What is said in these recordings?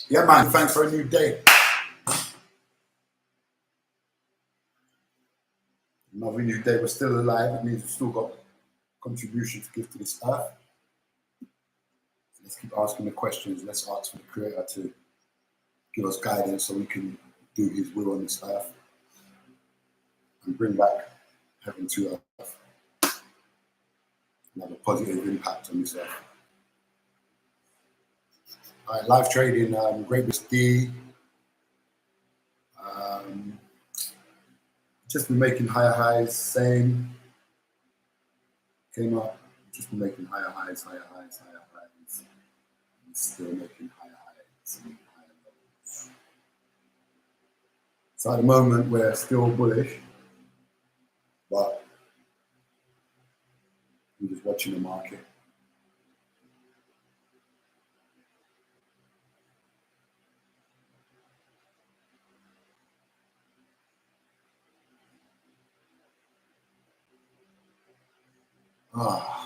Yeah, man. Thanks for a new day. Another new day. We're still alive. It means we've still got contribution to give to this earth. Let's keep asking the questions. Let's ask for the Creator to give us guidance so we can do His will on this earth and bring back heaven to earth and have a positive impact on this earth. All right, live trading, Great Miss D. Just been making higher highs, same. Came up, just been making higher highs, higher highs, higher highs. And still making higher highs and higher lows. So at the moment, we're still bullish, but we're just watching the market. Ah.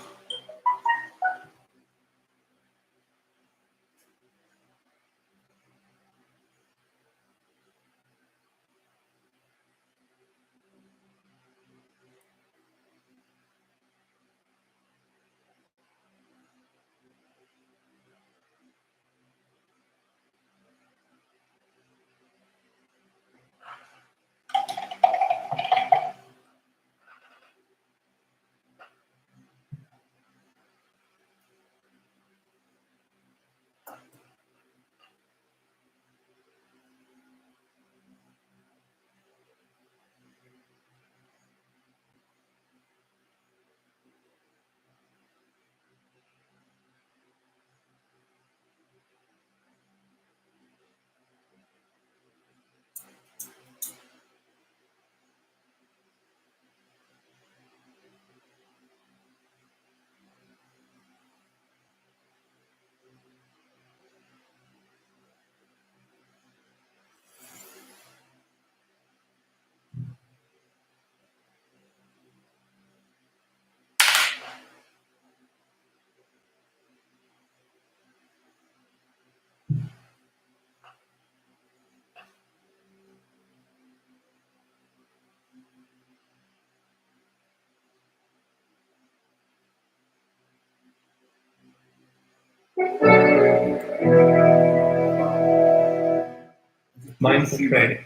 Mindful trading.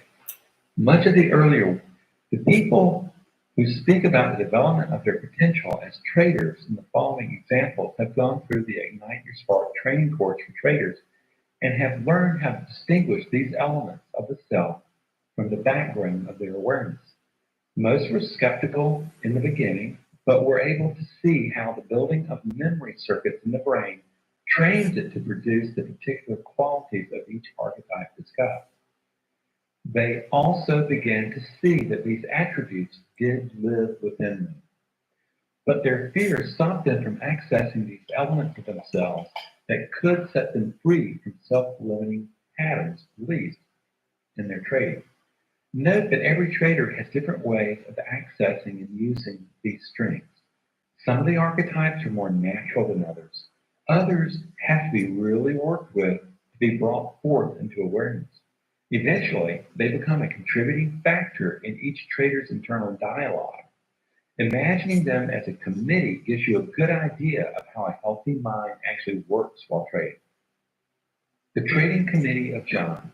Much of the people who speak about the development of their potential as traders in the following examples have gone through the Ignite Your Spark training course for traders and have learned how to distinguish these elements of the self from the background of their awareness. Most were skeptical in the beginning, but were able to see how the building of memory circuits in the brain trains it to produce the particular qualities of each archetype discussed. They also began to see that these attributes did live within them. But their fear stopped them from accessing these elements of themselves that could set them free from self-limiting patterns released in their trading. Note that every trader has different ways of accessing and using these strengths. Some of the archetypes are more natural than others. Others have to be really worked with to be brought forth into awareness. Eventually, they become a contributing factor in each trader's internal dialogue. Imagining them as a committee gives you a good idea of how a healthy mind actually works while trading. The Trading Committee of John.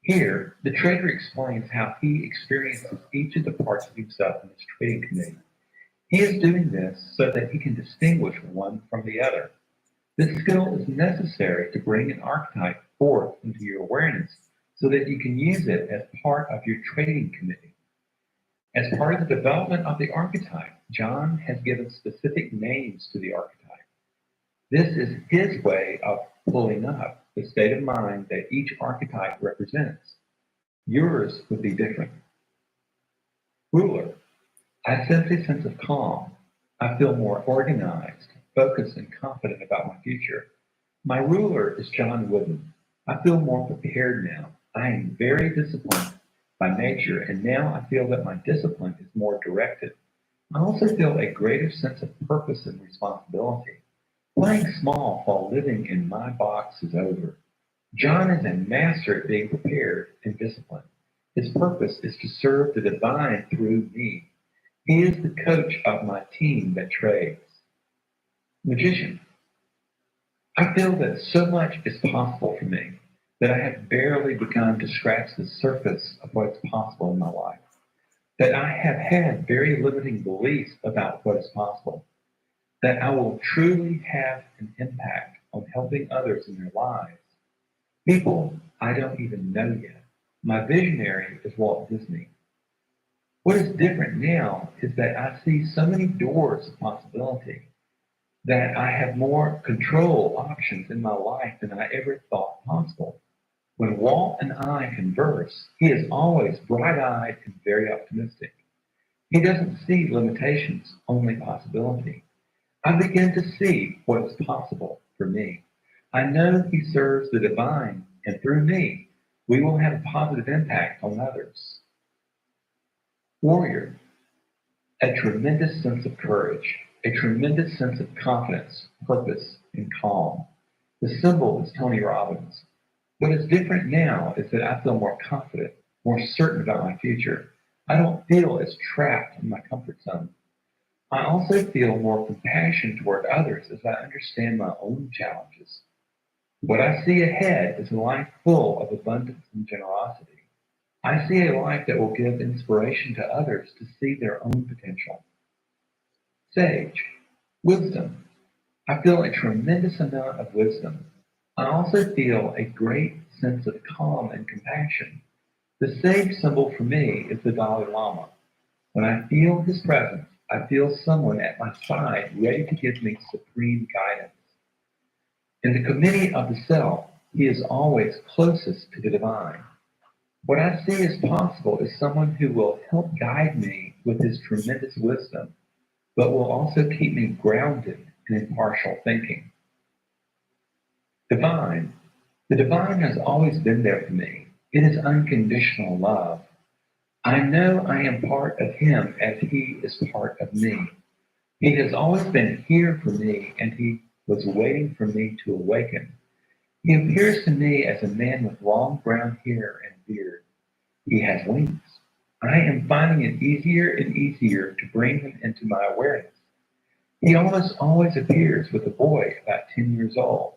Here, the trader explains how he experiences each of the parts of himself in his trading committee. He is doing this so that he can distinguish one from the other. This skill is necessary to bring an archetype forth into your awareness so that you can use it as part of your trading committee. As part of the development of the archetype, John has given specific names to the archetype. This is his way of pulling up the state of mind that each archetype represents. Yours would be different. Ruler. I sense a sense of calm. I feel more organized, focused, and confident about my future. My ruler is John Wooden. I feel more prepared now. I am very disciplined by nature, and now I feel that my discipline is more directed. I also feel a greater sense of purpose and responsibility. Playing small while living in my box is over. John is a master at being prepared and disciplined. His purpose is to serve the divine through me. He is the coach of my team that trades. Magician. I feel that so much is possible for me that I have barely begun to scratch the surface of what's possible in my life. That I have had very limiting beliefs about what is possible. That I will truly have an impact on helping others in their lives. People I don't even know yet. My visionary is Walt Disney. What is different now is that I see so many doors of possibility, that I have more control options in my life than I ever thought possible. When Walt and I converse, he is always bright-eyed and very optimistic. He doesn't see limitations, only possibility. I begin to see what is possible for me. I know he serves the divine, and through me, we will have a positive impact on others. Warrior. A tremendous sense of courage, a tremendous sense of confidence, purpose, and calm. The symbol is Tony Robbins. What is different now is that I feel more confident, more certain about my future. I don't feel as trapped in my comfort zone. I also feel more compassion toward others as I understand my own challenges. What I see ahead is a life full of abundance and generosity. I see a life that will give inspiration to others to see their own potential. Sage. Wisdom. I feel a tremendous amount of wisdom. I also feel a great sense of calm and compassion. The sage symbol for me is the Dalai Lama. When I feel his presence, I feel someone at my side ready to give me supreme guidance. In the committee of the self, he is always closest to the divine. What I see as possible is someone who will help guide me with his tremendous wisdom, but will also keep me grounded in impartial thinking. Divine. The divine has always been there for me. It is unconditional love. I know I am part of him as he is part of me. He has always been here for me, and he was waiting for me to awaken. He appears to me as a man with long brown hair and beard. He has wings. I am finding it easier and easier to bring him into my awareness. He almost always appears with a boy about 10 years old.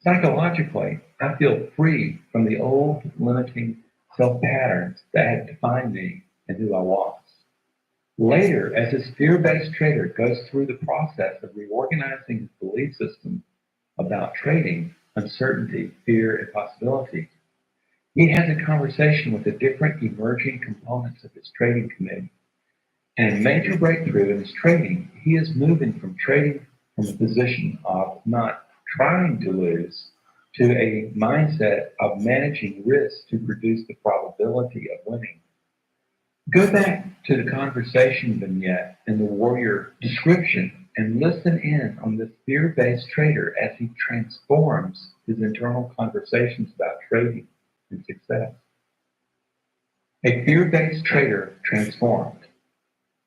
Psychologically, I feel free from the old limiting self-patterns that had defined me and who I was. Later, as this fear-based trader goes through the process of reorganizing his belief system about trading, uncertainty, fear, and possibility, he has a conversation with the different emerging components of his trading committee. And a major breakthrough in his trading, he is moving from trading from a position of not trying to lose to a mindset of managing risk to produce the probability of winning. Go back to the conversation vignette in the warrior description and listen in on this fear-based trader as he transforms his internal conversations about trading and success. A fear-based trader transformed.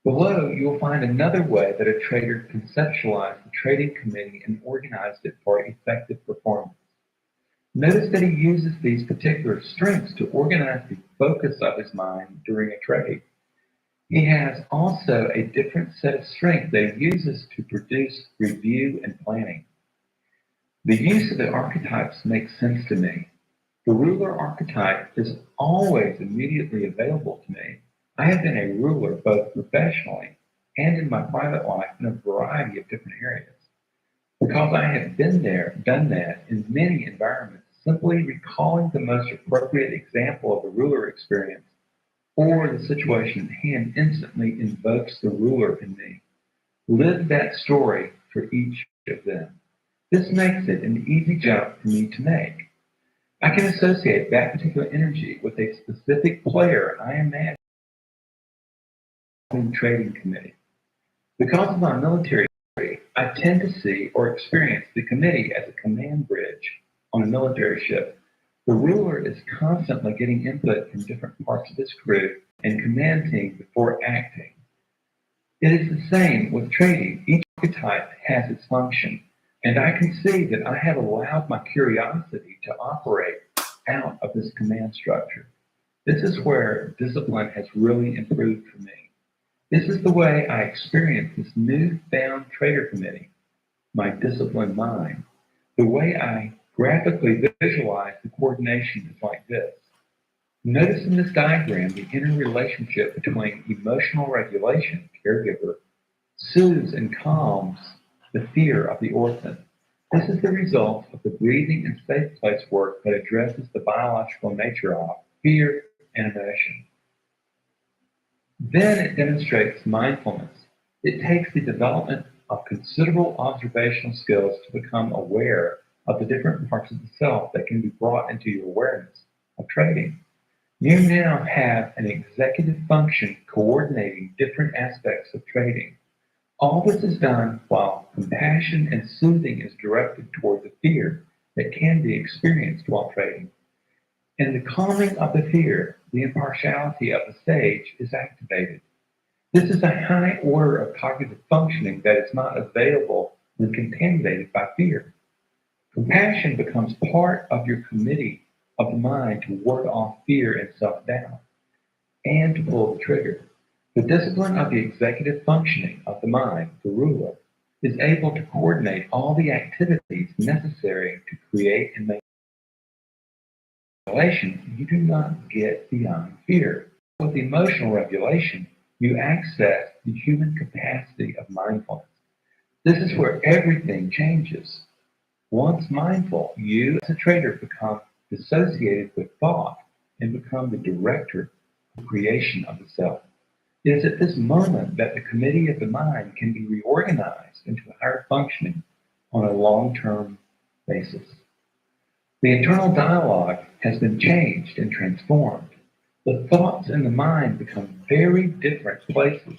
Below, you will find another way that a trader conceptualized the trading committee and organized it for effective performance. Notice that he uses these particular strengths to organize the focus of his mind during a trade. He has also a different set of strengths that he uses to produce review and planning. The use of the archetypes makes sense to me. The ruler archetype is always immediately available to me. I have been a ruler both professionally and in my private life in a variety of different areas. Because I have been there, done that in many environments, simply recalling the most appropriate example of a ruler experience or the situation at hand instantly invokes the ruler in me. Live that story for each of them. This makes it an easy jump for me to make. I can associate that particular energy with a specific player I imagine in the trading committee. Because of my military history, I tend to see or experience the committee as a command bridge on a military ship. The ruler is constantly getting input from different parts of his crew and command team before acting. It is the same with trading. Each archetype has its function. And I can see that I have allowed my curiosity to operate out of this command structure. This is where discipline has really improved for me. This is the way I experience this newfound trader committee, my disciplined mind. The way I graphically visualize the coordination is like this. Notice in this diagram the interrelationship between emotional regulation, caregiver, soothes and calms the fear of the orphan. This is the result of the breathing and safe place work that addresses the biological nature of fear and emotion. Then it demonstrates mindfulness. It takes the development of considerable observational skills to become aware of the different parts of the self that can be brought into your awareness of trading. You now have an executive function coordinating different aspects of trading. All this is done while compassion and soothing is directed toward the fear that can be experienced while trading. In the calming of the fear, the impartiality of the sage is activated. This is a high order of cognitive functioning that is not available when contaminated by fear. Compassion becomes part of your committee of the mind to ward off fear and self-doubt and to pull the trigger. The discipline of the executive functioning of the mind, the ruler, is able to coordinate all the activities necessary to create and make regulation. You do not get beyond fear. With emotional regulation, you access the human capacity of mindfulness. This is where everything changes. Once mindful, you as a trader become dissociated with thought and become the director of creation of the self. It is at this moment that the committee of the mind can be reorganized into higher functioning on a long-term basis. The internal dialogue has been changed and transformed. The thoughts in the mind become very different places.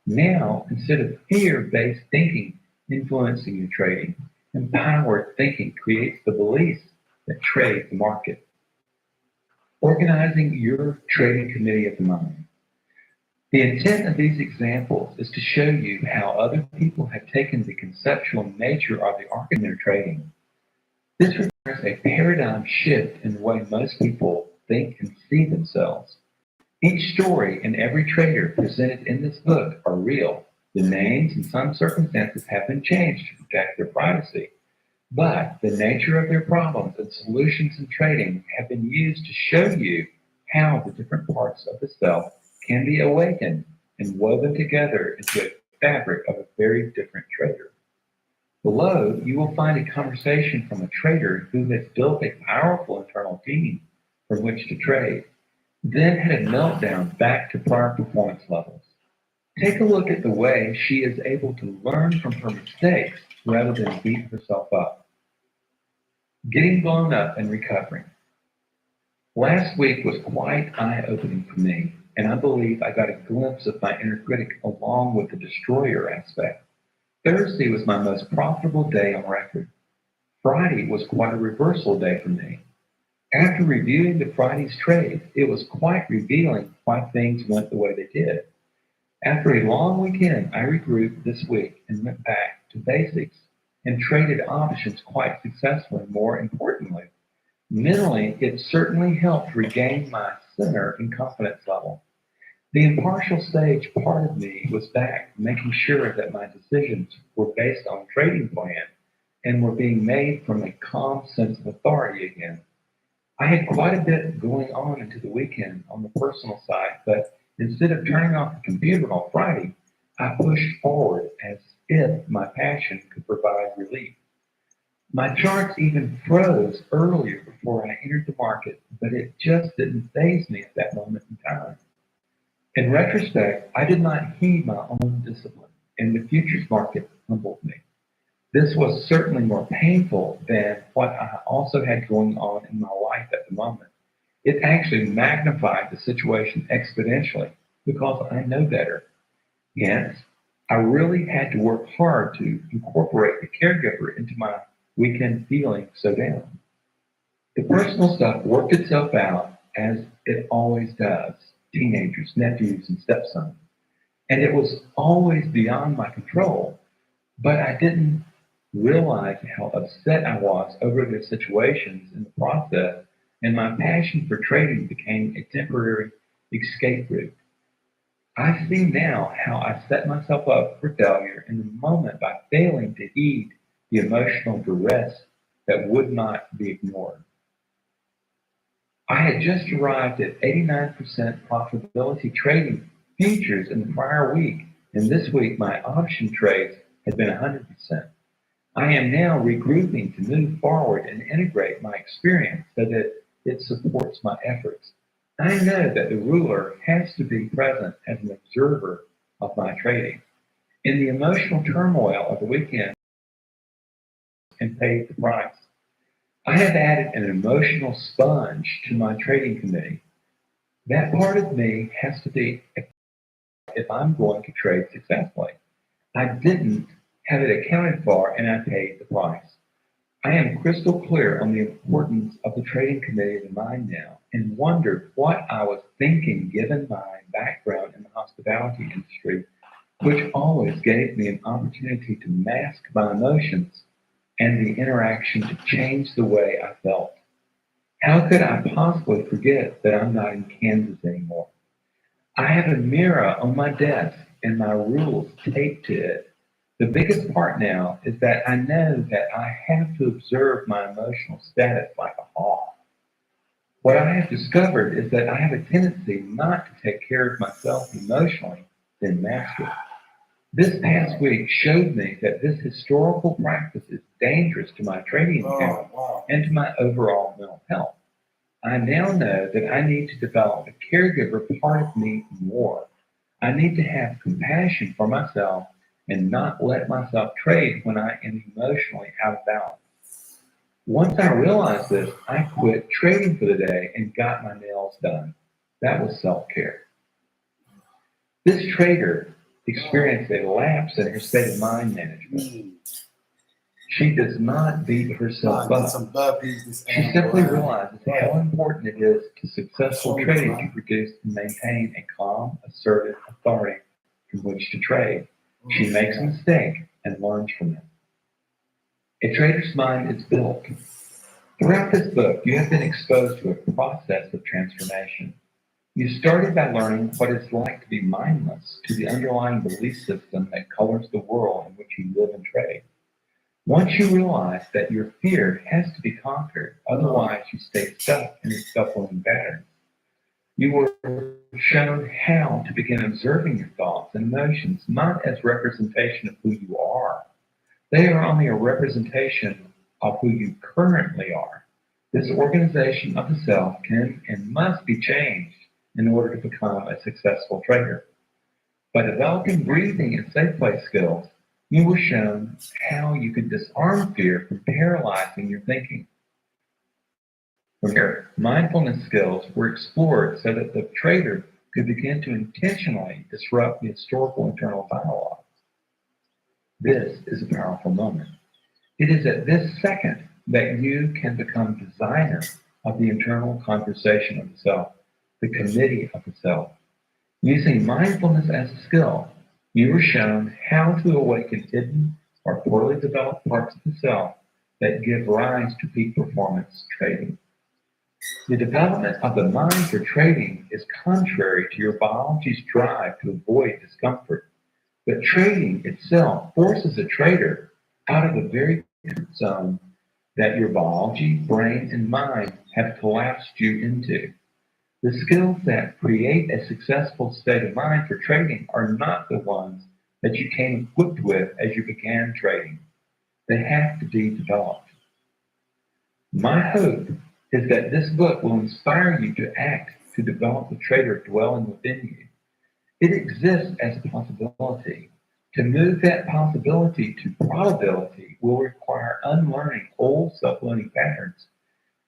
Now, instead of fear-based thinking influencing your trading, empowered thinking creates the beliefs that trade the market. Organizing your trading committee of the mind. The intent of these examples is to show you how other people have taken the conceptual nature of the arc in their trading. This requires a paradigm shift in the way most people think and see themselves. Each story and every trader presented in this book are real. The names in some circumstances have been changed to protect their privacy, but the nature of their problems and solutions in trading have been used to show you how the different parts of the self can be awakened and woven together into a fabric of a very different trader. Below, you will find a conversation from a trader who has built a powerful internal team from which to trade, then had a meltdown back to prior performance levels. Take a look at the way she is able to learn from her mistakes rather than beat herself up. Getting blown up and recovering. Last week was quite eye-opening for me, and I believe I got a glimpse of my inner critic along with the destroyer aspect. Thursday was my most profitable day on record. Friday was quite a reversal day for me. After reviewing the Friday's trades, it was quite revealing why things went the way they did. After a long weekend, I regrouped this week and went back to basics and traded options quite successfully. More importantly, mentally, it certainly helped regain my center and confidence level. The impartial sage part of me was back, making sure that my decisions were based on trading plan and were being made from a calm sense of authority again. I had quite a bit going on into the weekend on the personal side, but instead of turning off the computer on Friday, I pushed forward as if my passion could provide relief. My charts even froze earlier before I entered the market, but it just didn't faze me at that moment in time. In retrospect, I did not heed my own discipline, and the futures market humbled me. This was certainly more painful than what I also had going on in my life at the moment. It actually magnified the situation exponentially because I know better. Hence, I really had to work hard to incorporate the caregiver into my weekend feeling so down. The personal stuff worked itself out as it always does. Teenagers, nephews, and stepsons. And it was always beyond my control, but I didn't realized how upset I was over the situations in the process, and my passion for trading became a temporary escape route. I see now how I set myself up for failure in the moment by failing to heed the emotional duress that would not be ignored. I had just arrived at 89% profitability trading futures in the prior week, and this week my option trades had been 100%. I am now regrouping to move forward and integrate my experience so that it supports my efforts. I know that the ruler has to be present as an observer of my trading. In the emotional turmoil of the weekend, and paid the price. I have added an emotional sponge to my trading committee. That part of me has to be if I'm going to trade successfully. I didn't have it accounted for and I paid the price. I am crystal clear on the importance of the trading committee of the mind now and wondered what I was thinking given my background in the hospitality industry, which always gave me an opportunity to mask my emotions and the interaction to change the way I felt. How could I possibly forget that I'm not in Kansas anymore? I have a mirror on my desk and my rules taped to it. The biggest part now is that I know that I have to observe my emotional status like a hawk. What I have discovered is that I have a tendency not to take care of myself emotionally, then mask it. This past week showed me that this historical practice is dangerous to my trading account and to my overall mental health. I now know that I need to develop a caregiver part of me more. I need to have compassion for myself and not let myself trade when I am emotionally out of balance. Once I realized this, I quit trading for the day and got my nails done. That was self-care. This trader experienced a lapse in her state of mind management. She does not beat herself up. She simply realizes how important it is to successful trading to produce and maintain a calm, assertive authority from which to trade. She makes a mistake and learns from it. A trader's mind is built. Throughout this book, you have been exposed to a process of transformation. You started by learning what it's like to be mindless to the underlying belief system that colors the world in which you live and trade. Once you realize that your fear has to be conquered, otherwise you stay stuck in its self-limiting patterns, you were shown how to begin observing your thoughts and emotions not as representation of who you are. They are only a representation of who you currently are. This organization of the self can and must be changed in order to become a successful trader. By developing breathing and safe place skills, you were shown how you could disarm fear from paralyzing your thinking. From here, mindfulness skills were explored so that the trader could begin to intentionally disrupt the historical internal dialogue. This is a powerful moment. It is at this second that you can become designer of the internal conversation of the self, the committee of the self. Using mindfulness as a skill, you were shown how to awaken hidden or poorly developed parts of the self that give rise to peak performance trading. The development of the mind for trading is contrary to your biology's drive to avoid discomfort. But trading itself forces a trader out of the very comfort zone that your biology, brain, and mind have collapsed you into. The skills that create a successful state of mind for trading are not the ones that you came equipped with as you began trading. They have to be developed. My hope is that this book will inspire you to act to develop the trader dwelling within you. It exists as a possibility. To move that possibility to probability will require unlearning old self-limiting patterns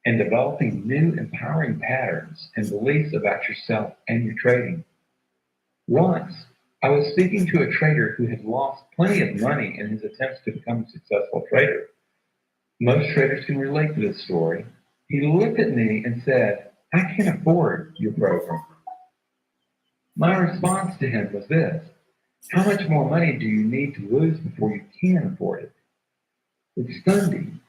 and developing new empowering patterns and beliefs about yourself and your trading. Once, I was speaking to a trader who had lost plenty of money in his attempts to become a successful trader. Most traders can relate to this story. He looked at me and said, "I can't afford your program." My response to him was this: how much more money do you need to lose before you can afford it? It stunned him.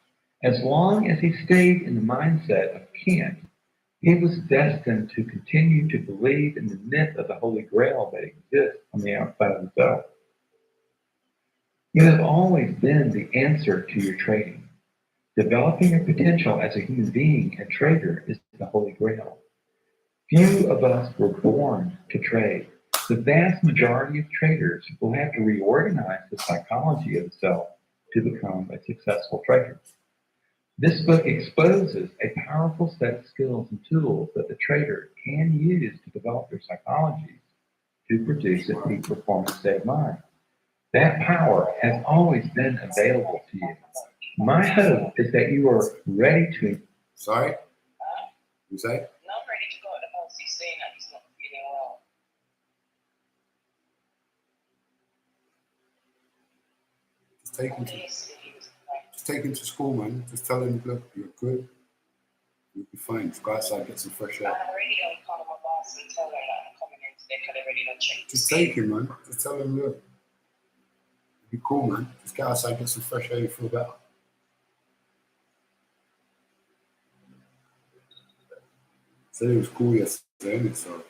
As long as he stayed in the mindset of can't, he was destined to continue to believe in the myth of the Holy Grail that exists on the outside of himself. You have always been the answer to your trading. Developing your potential as a human being and trader is the Holy Grail. Few of us were born to trade. The vast majority of traders will have to reorganize the psychology of the self to become a successful trader. This book exposes a powerful set of skills and tools that the trader can use to develop their psychologies to produce a peak performance state of mind. That power has always been available to you. My hope is that you are ready to. Sorry? You say? Not ready to go at the house. He's saying that he's not feeling well. Just take him to, Yesterday he was like, just take him to school, man. Just tell him, look, you're good. You'll be fine. Just go outside, get some fresh air. I'm already on call my boss and tell her that I'm coming in today because I already don't check. Just take him, man. Just tell him, look. You'll be cool, man. Just get outside, get some fresh air, you feel better. Said it was cool yesterday, innit? So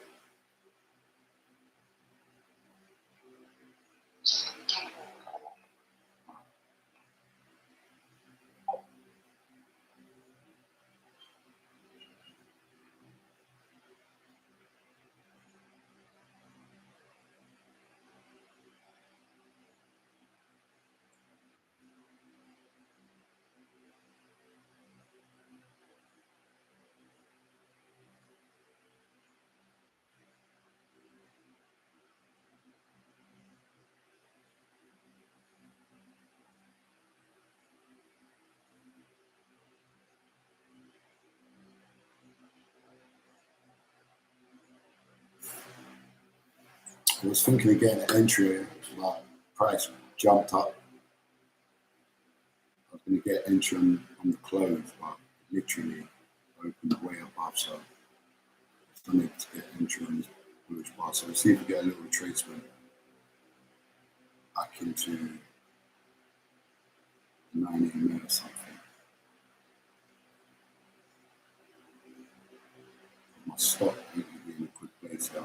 I was thinking of getting an entry, like price jumped up. I was going to get entry on the close, but literally opened way above, so I was unable to get entry on this bullish bar. So we'll see if we get a little retracement back into 9 EMA or something. My stop will be in a good place here,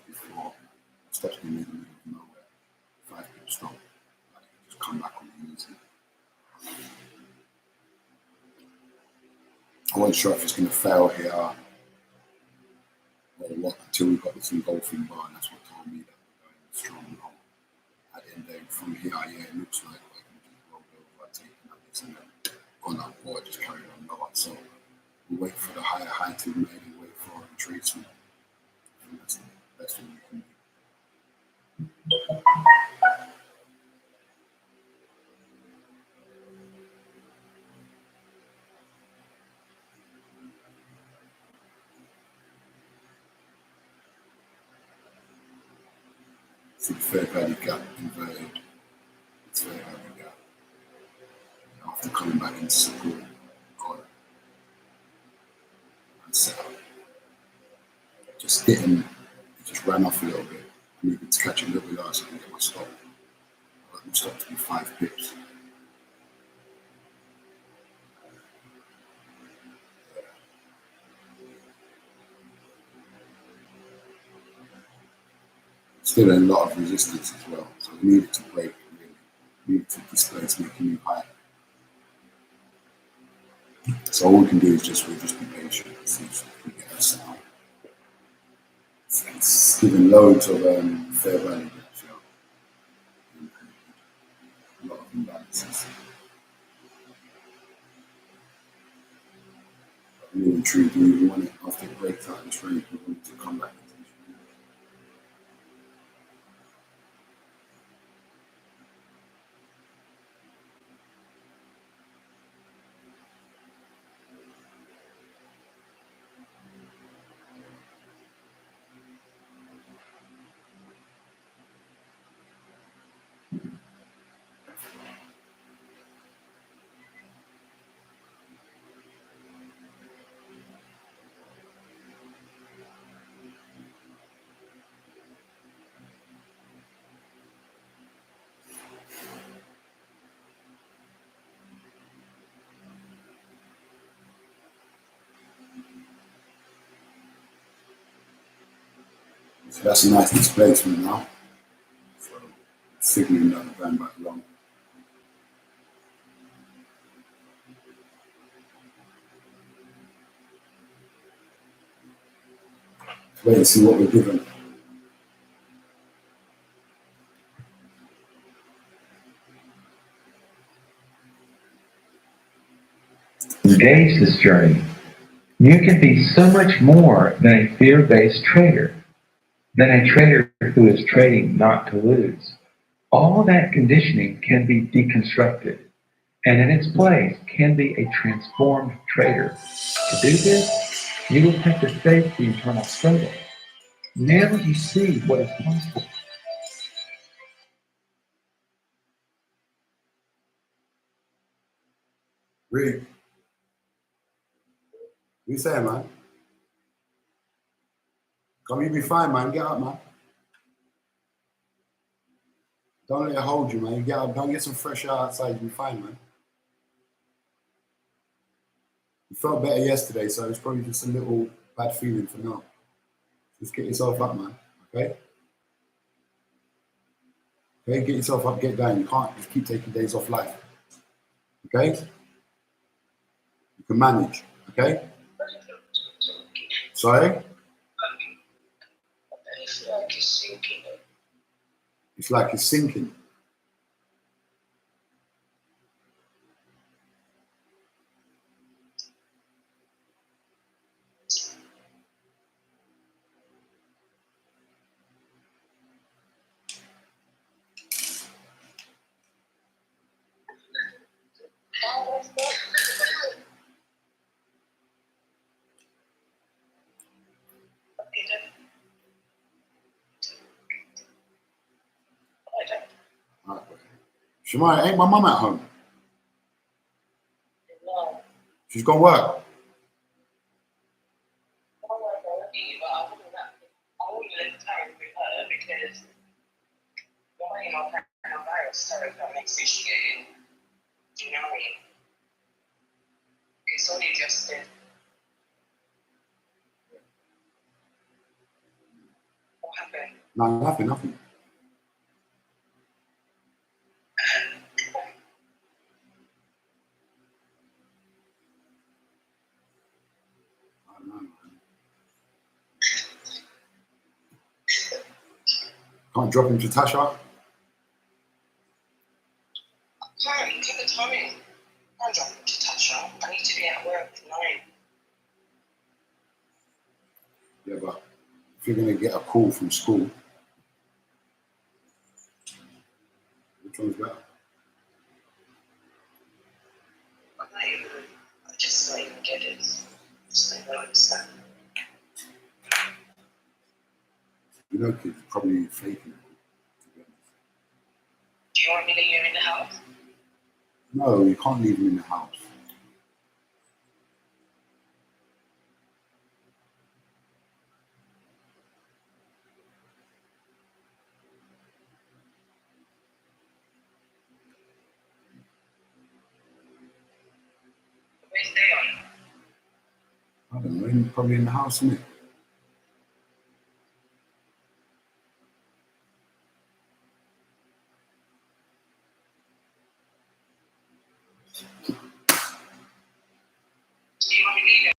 54. Stops in the middle of nowhere. 5 pip stop. Like, just come back on the easy. I wasn't sure if it's going to fail here or what until we got this engulfing bar, and that's what told me that we're going strong long. At the end of the day, from here, yeah, it looks like we're going to just roll over, taking that this and then gone up or just carry on lower. So we wait for the higher high to be made and wait for a retracement. And that's the best thing we can do. See the fair value gap inverted. It's fair value gap. After coming back into support, got it. And set up. Just getting, it just ran off a little bit. I needed to catch a little bit lower so I can get my stop. I got my stop to be 5 pips. Still a lot of resistance as well, so we needed to break, really. We needed to displace, make a new high. So all we can do is we'll just be patient and see if we get a sound. It's given loads of fair value gaps, a lot of imbalances. But really and truly, we want it after it breaks out and trade, we want it to come back into the trade. So that's a nice displacement now. So signaling that we're going back along. Wait and see what we're given. Engage this journey. You can be so much more than a fear-based trader, than a trader who is trading not to lose. All that conditioning can be deconstructed, and in its place can be a transformed trader. To do this, you will have to face the internal struggle. Now you see what is possible. Read. What you saying, man? Come, you be fine, man. Get up, man. Don't let it hold you, man. You get up. Don't get some fresh air outside. You'll be fine, man. You felt better yesterday, so it's probably just a little bad feeling for now. Just get yourself up, man. Okay? Okay, get yourself up, get going. You can't just keep taking days off life. Okay? You can manage. Okay? Sorry? It's like it's sinking. It's like it's sinking. All right, okay. Shamaya, ain't my mum at home? No, She's gone work. I wouldn't let time with her because coronavirus started from next year. You know what I mean? It's only just what happened. No, nothing. I don't know, man. Can't drop him to Tasha. Can't take the time. I'm dropping to Tasha. I need to be at work tonight. Yeah, but if you're gonna get a call from school, which one's better? I just don't even get it. Just don't understand. You know, kids probably faking it. To be honest. Do you want me to leave you in the house? No, you can't leave him in the house. Where's Leon? I don't know, probably in the house, isn't it? Do you want me to leave you?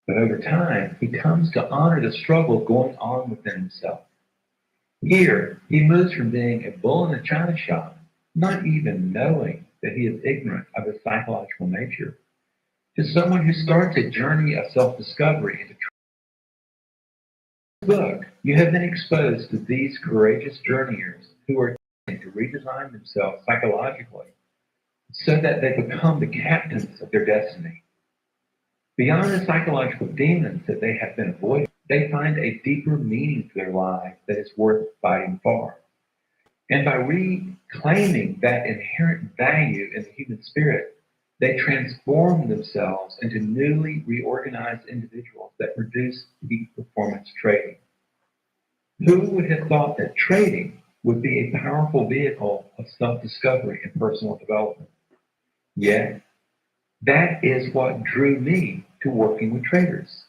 But over time, he comes to honor the struggle going on within himself. Here, he moves from being a bull in a china shop, not even knowing that he is ignorant of his psychological nature, to someone who starts a journey of self-discovery. In the book, you have been exposed to these courageous journeyers who are trying to redesign themselves psychologically so that they become the captains of their destiny. Beyond the psychological demons that they have been avoiding, they find a deeper meaning to their lives that is worth fighting for. And by reclaiming that inherent value in the human spirit, they transform themselves into newly reorganized individuals that produce peak performance trading. Who would have thought that trading would be a powerful vehicle of self-discovery and personal development? Yet, that is what drew me to working with traders.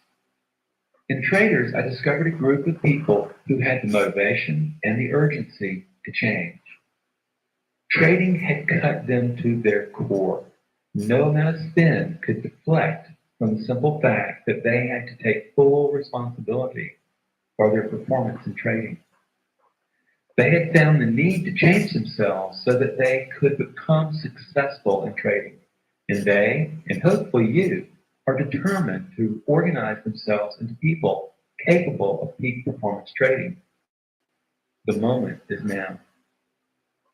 In traders, I discovered a group of people who had the motivation and the urgency to change. Trading had cut them to their core. No amount of spin could deflect from the simple fact that they had to take full responsibility for their performance in trading. They had found the need to change themselves so that they could become successful in trading. And they, and hopefully you, are determined to organize themselves into people capable of peak performance trading. The moment is now.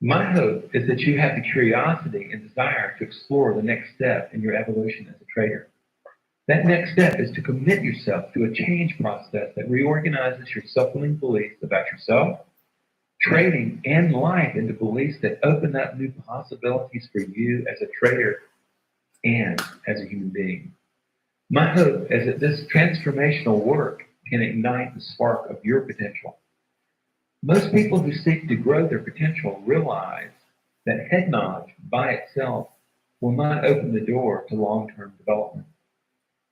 My hope is that you have the curiosity and desire to explore the next step in your evolution as a trader. That next step is to commit yourself to a change process that reorganizes your self-limiting beliefs about yourself, trading, and life into beliefs that open up new possibilities for you as a trader and as a human being. My hope is that this transformational work can ignite the spark of your potential. Most people who seek to grow their potential realize that head knowledge by itself will not open the door to long-term development.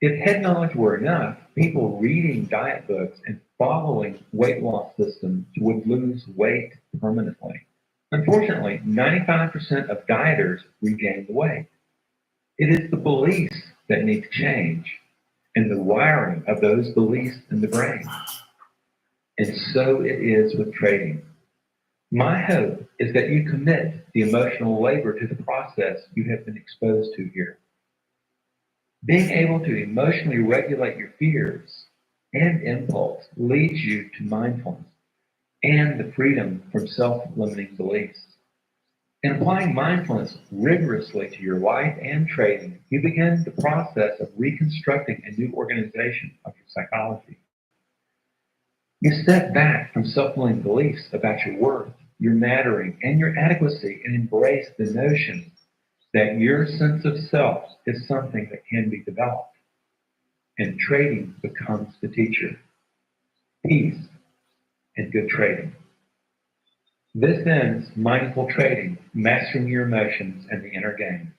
If head knowledge were enough, people reading diet books and following weight loss systems would lose weight permanently. Unfortunately, 95% of dieters regain the weight. It is the beliefs that need to change and the wiring of those beliefs in the brain. And so it is with trading. My hope is that you commit the emotional labor to the process you have been exposed to here. Being able to emotionally regulate your fears and impulse leads you to mindfulness and the freedom from self-limiting beliefs. In applying mindfulness rigorously to your life and trading, you begin the process of reconstructing a new organization of your psychology. You step back from self-limiting beliefs about your worth, your mattering, and your adequacy and embrace the notion that your sense of self is something that can be developed. And trading becomes the teacher. Peace and good trading. This ends Mindful Trading, Mastering Your Emotions and the Inner Game.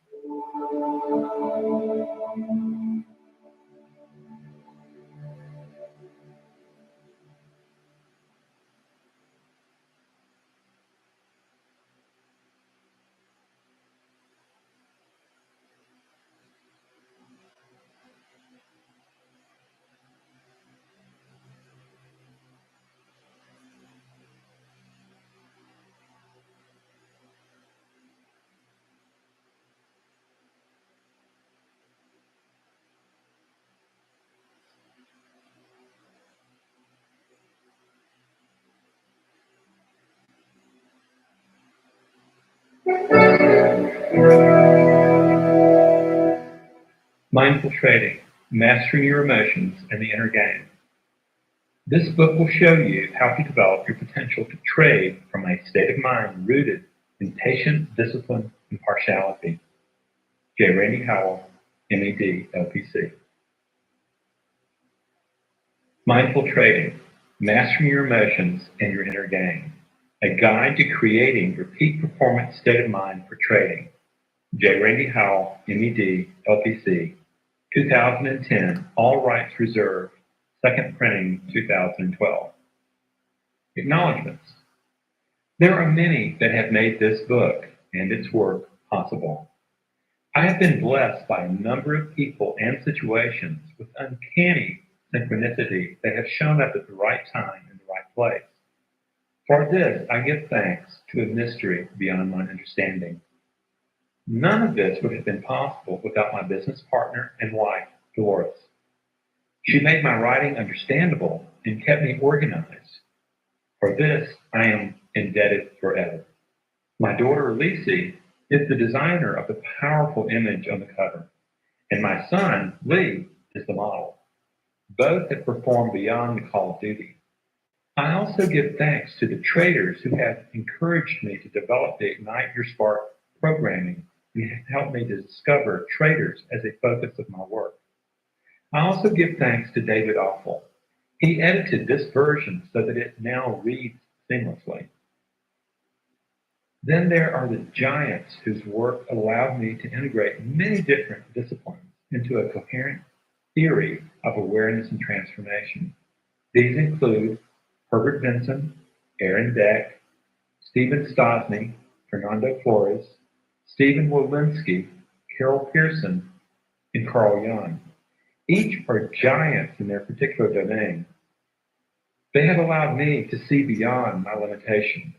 Mindful Trading, Mastering Your Emotions and the Inner Game. This book will show you how to develop your potential to trade from a state of mind rooted in patience, discipline, and partiality. J. Randy Howell, MED, LPC. Mindful Trading, Mastering Your Emotions and Your Inner Game. A Guide to Creating Your Peak Performance State of Mind for Trading. J. Randy Howell, MED, LPC. 2010, all rights reserved, second printing 2012. Acknowledgements. There are many that have made this book and its work possible. I have been blessed by a number of people and situations with uncanny synchronicity that have shown up at the right time in the right place. For this, I give thanks to a mystery beyond my understanding. None of this would have been possible without my business partner and wife, Doris. She made my writing understandable and kept me organized. For this, I am indebted forever. My daughter, Lisi, is the designer of the powerful image on the cover, and my son, Lee, is the model. Both have performed beyond the call of duty. I also give thanks to the traders who have encouraged me to develop the Ignite Your Spark programming and have helped me to discover traders as a focus of my work. I also give thanks to David Offel. He edited this version so that it now reads seamlessly. Then there are the giants whose work allowed me to integrate many different disciplines into a coherent theory of awareness and transformation. These include Herbert Benson, Aaron Beck, Stephen Stosny, Fernando Flores, Stephen Wolinski, Carol Pearson, and Carl Jung. Each are giants in their particular domain. They have allowed me to see beyond my limitations.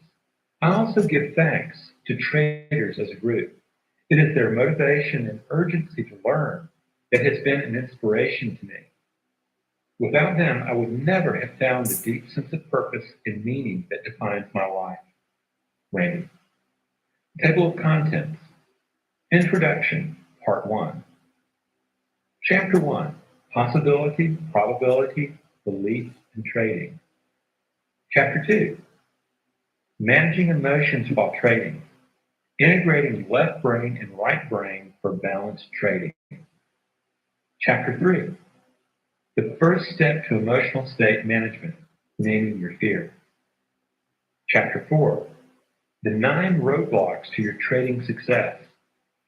I also give thanks to traders as a group. It is their motivation and urgency to learn that has been an inspiration to me. Without them, I would never have found the deep sense of purpose and meaning that defines my life. Randy. Table of Contents. Introduction, Part 1. Chapter 1, Possibility, Probability, Belief, and Trading. Chapter 2, Managing Emotions While Trading. Integrating left brain and right brain for balanced trading. Chapter 3, The First Step to Emotional State Management, Naming Your Fear. Chapter 4, The 9 Roadblocks to Your Trading Success,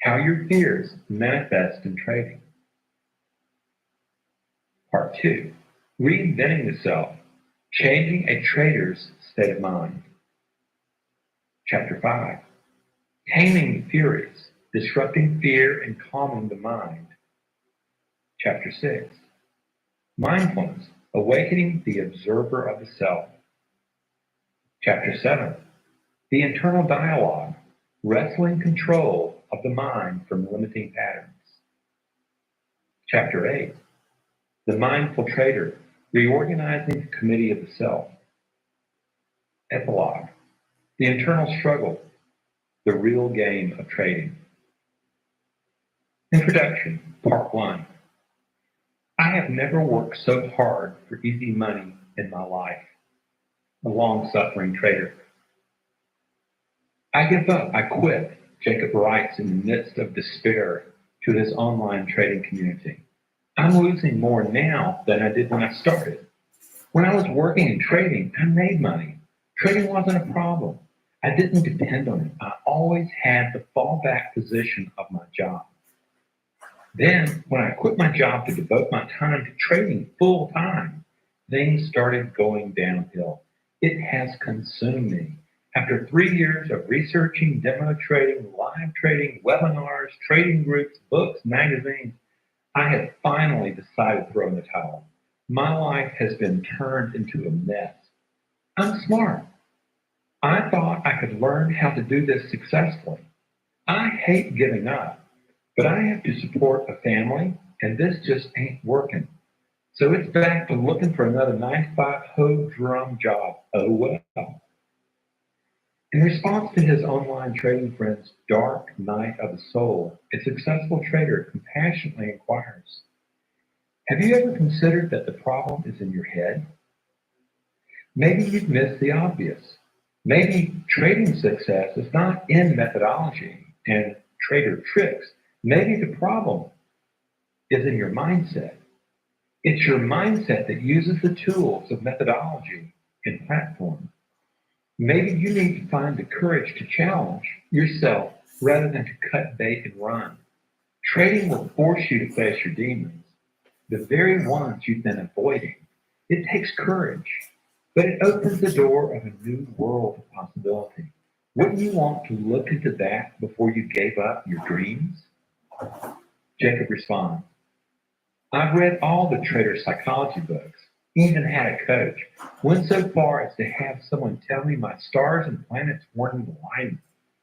How Your Fears Manifest in Trading. Part 2, Reinventing the Self, Changing a Trader's State of Mind. Chapter 5, Taming the Furies, Disrupting Fear and Calming the Mind. Chapter 6, Mindfulness, Awakening the Observer of the Self. Chapter 7, The Internal Dialogue, Wresting Control of the Mind from Limiting Patterns. Chapter 8, The Mindful Trader, Reorganizing the Committee of the Self. Epilogue, The Internal Struggle, The Real Game of Trading. Introduction, Part 1. I have never worked so hard for easy money in my life. A long-suffering trader. I give up, I quit, Jacob writes in the midst of despair to his online trading community. I'm losing more now than I did when I started. When I was working and trading, I made money. Trading wasn't a problem. I didn't depend on it. I always had the fallback position of my job. Then, when I quit my job to devote my time to trading full time, things started going downhill. It has consumed me. After 3 years of researching, demo trading, live trading, webinars, trading groups, books, magazines, I had finally decided to throw in the towel. My life has been turned into a mess. I'm smart. I thought I could learn how to do this successfully. I hate giving up, but I have to support a family, and this just ain't working. So it's back to looking for another 9-to-5 humdrum job. Oh well. In response to his online trading friend's dark night of the soul, a successful trader compassionately inquires, have you ever considered that the problem is in your head? Maybe you've missed the obvious. Maybe trading success is not in methodology and trader tricks. Maybe the problem is in your mindset. It's your mindset that uses the tools of methodology and platform. Maybe you need to find the courage to challenge yourself rather than to cut bait and run. Trading will force you to face your demons, the very ones you've been avoiding. It takes courage, but it opens the door of a new world of possibility. Wouldn't you want to look into that before you gave up your dreams? Jacob responds, I've read all the trader psychology books, even had a coach, went so far as to have someone tell me my stars and planets weren't in alignment.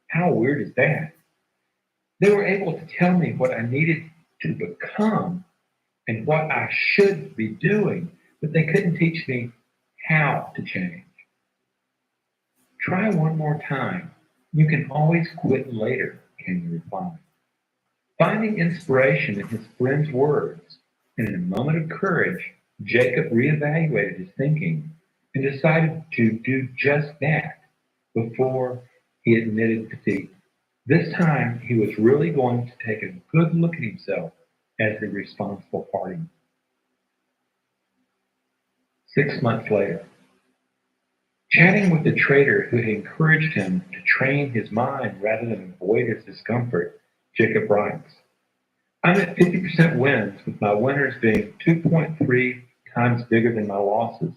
How weird is that? They were able to tell me what I needed to become and what I should be doing, but they couldn't teach me how to change. Try one more time. You can always quit later, King replied. Finding inspiration in his friend's words, and in a moment of courage, Jacob reevaluated his thinking and decided to do just that before he admitted defeat. This time, he was really going to take a good look at himself as the responsible party. 6 months later, chatting with the trader who had encouraged him to train his mind rather than avoid his discomfort, Jacob writes, I'm at 50% wins, with my winners being 2.3 times bigger than my losses.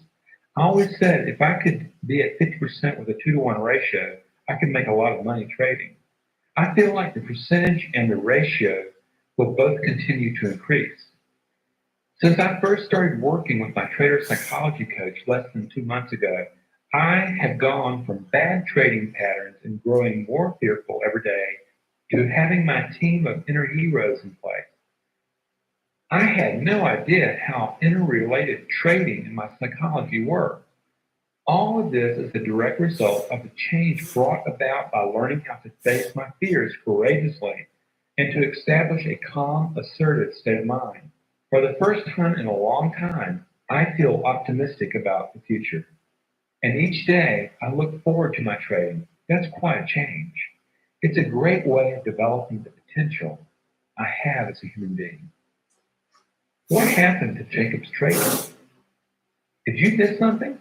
I always said if I could be at 50% with a 2-to-1 ratio, I could make a lot of money trading. I feel like the percentage and the ratio will both continue to increase. Since I first started working with my trader psychology coach less than 2 months ago, I have gone from bad trading patterns and growing more fearful every day to having my team of inner heroes in place. I had no idea how interrelated trading and my psychology were. All of this is a direct result of the change brought about by learning how to face my fears courageously and to establish a calm, assertive state of mind. For the first time in a long time, I feel optimistic about the future. And each day I look forward to my trading. That's quite a change. It's a great way of developing the potential I have as a human being. What happened to Jacob's trading? Did you miss something?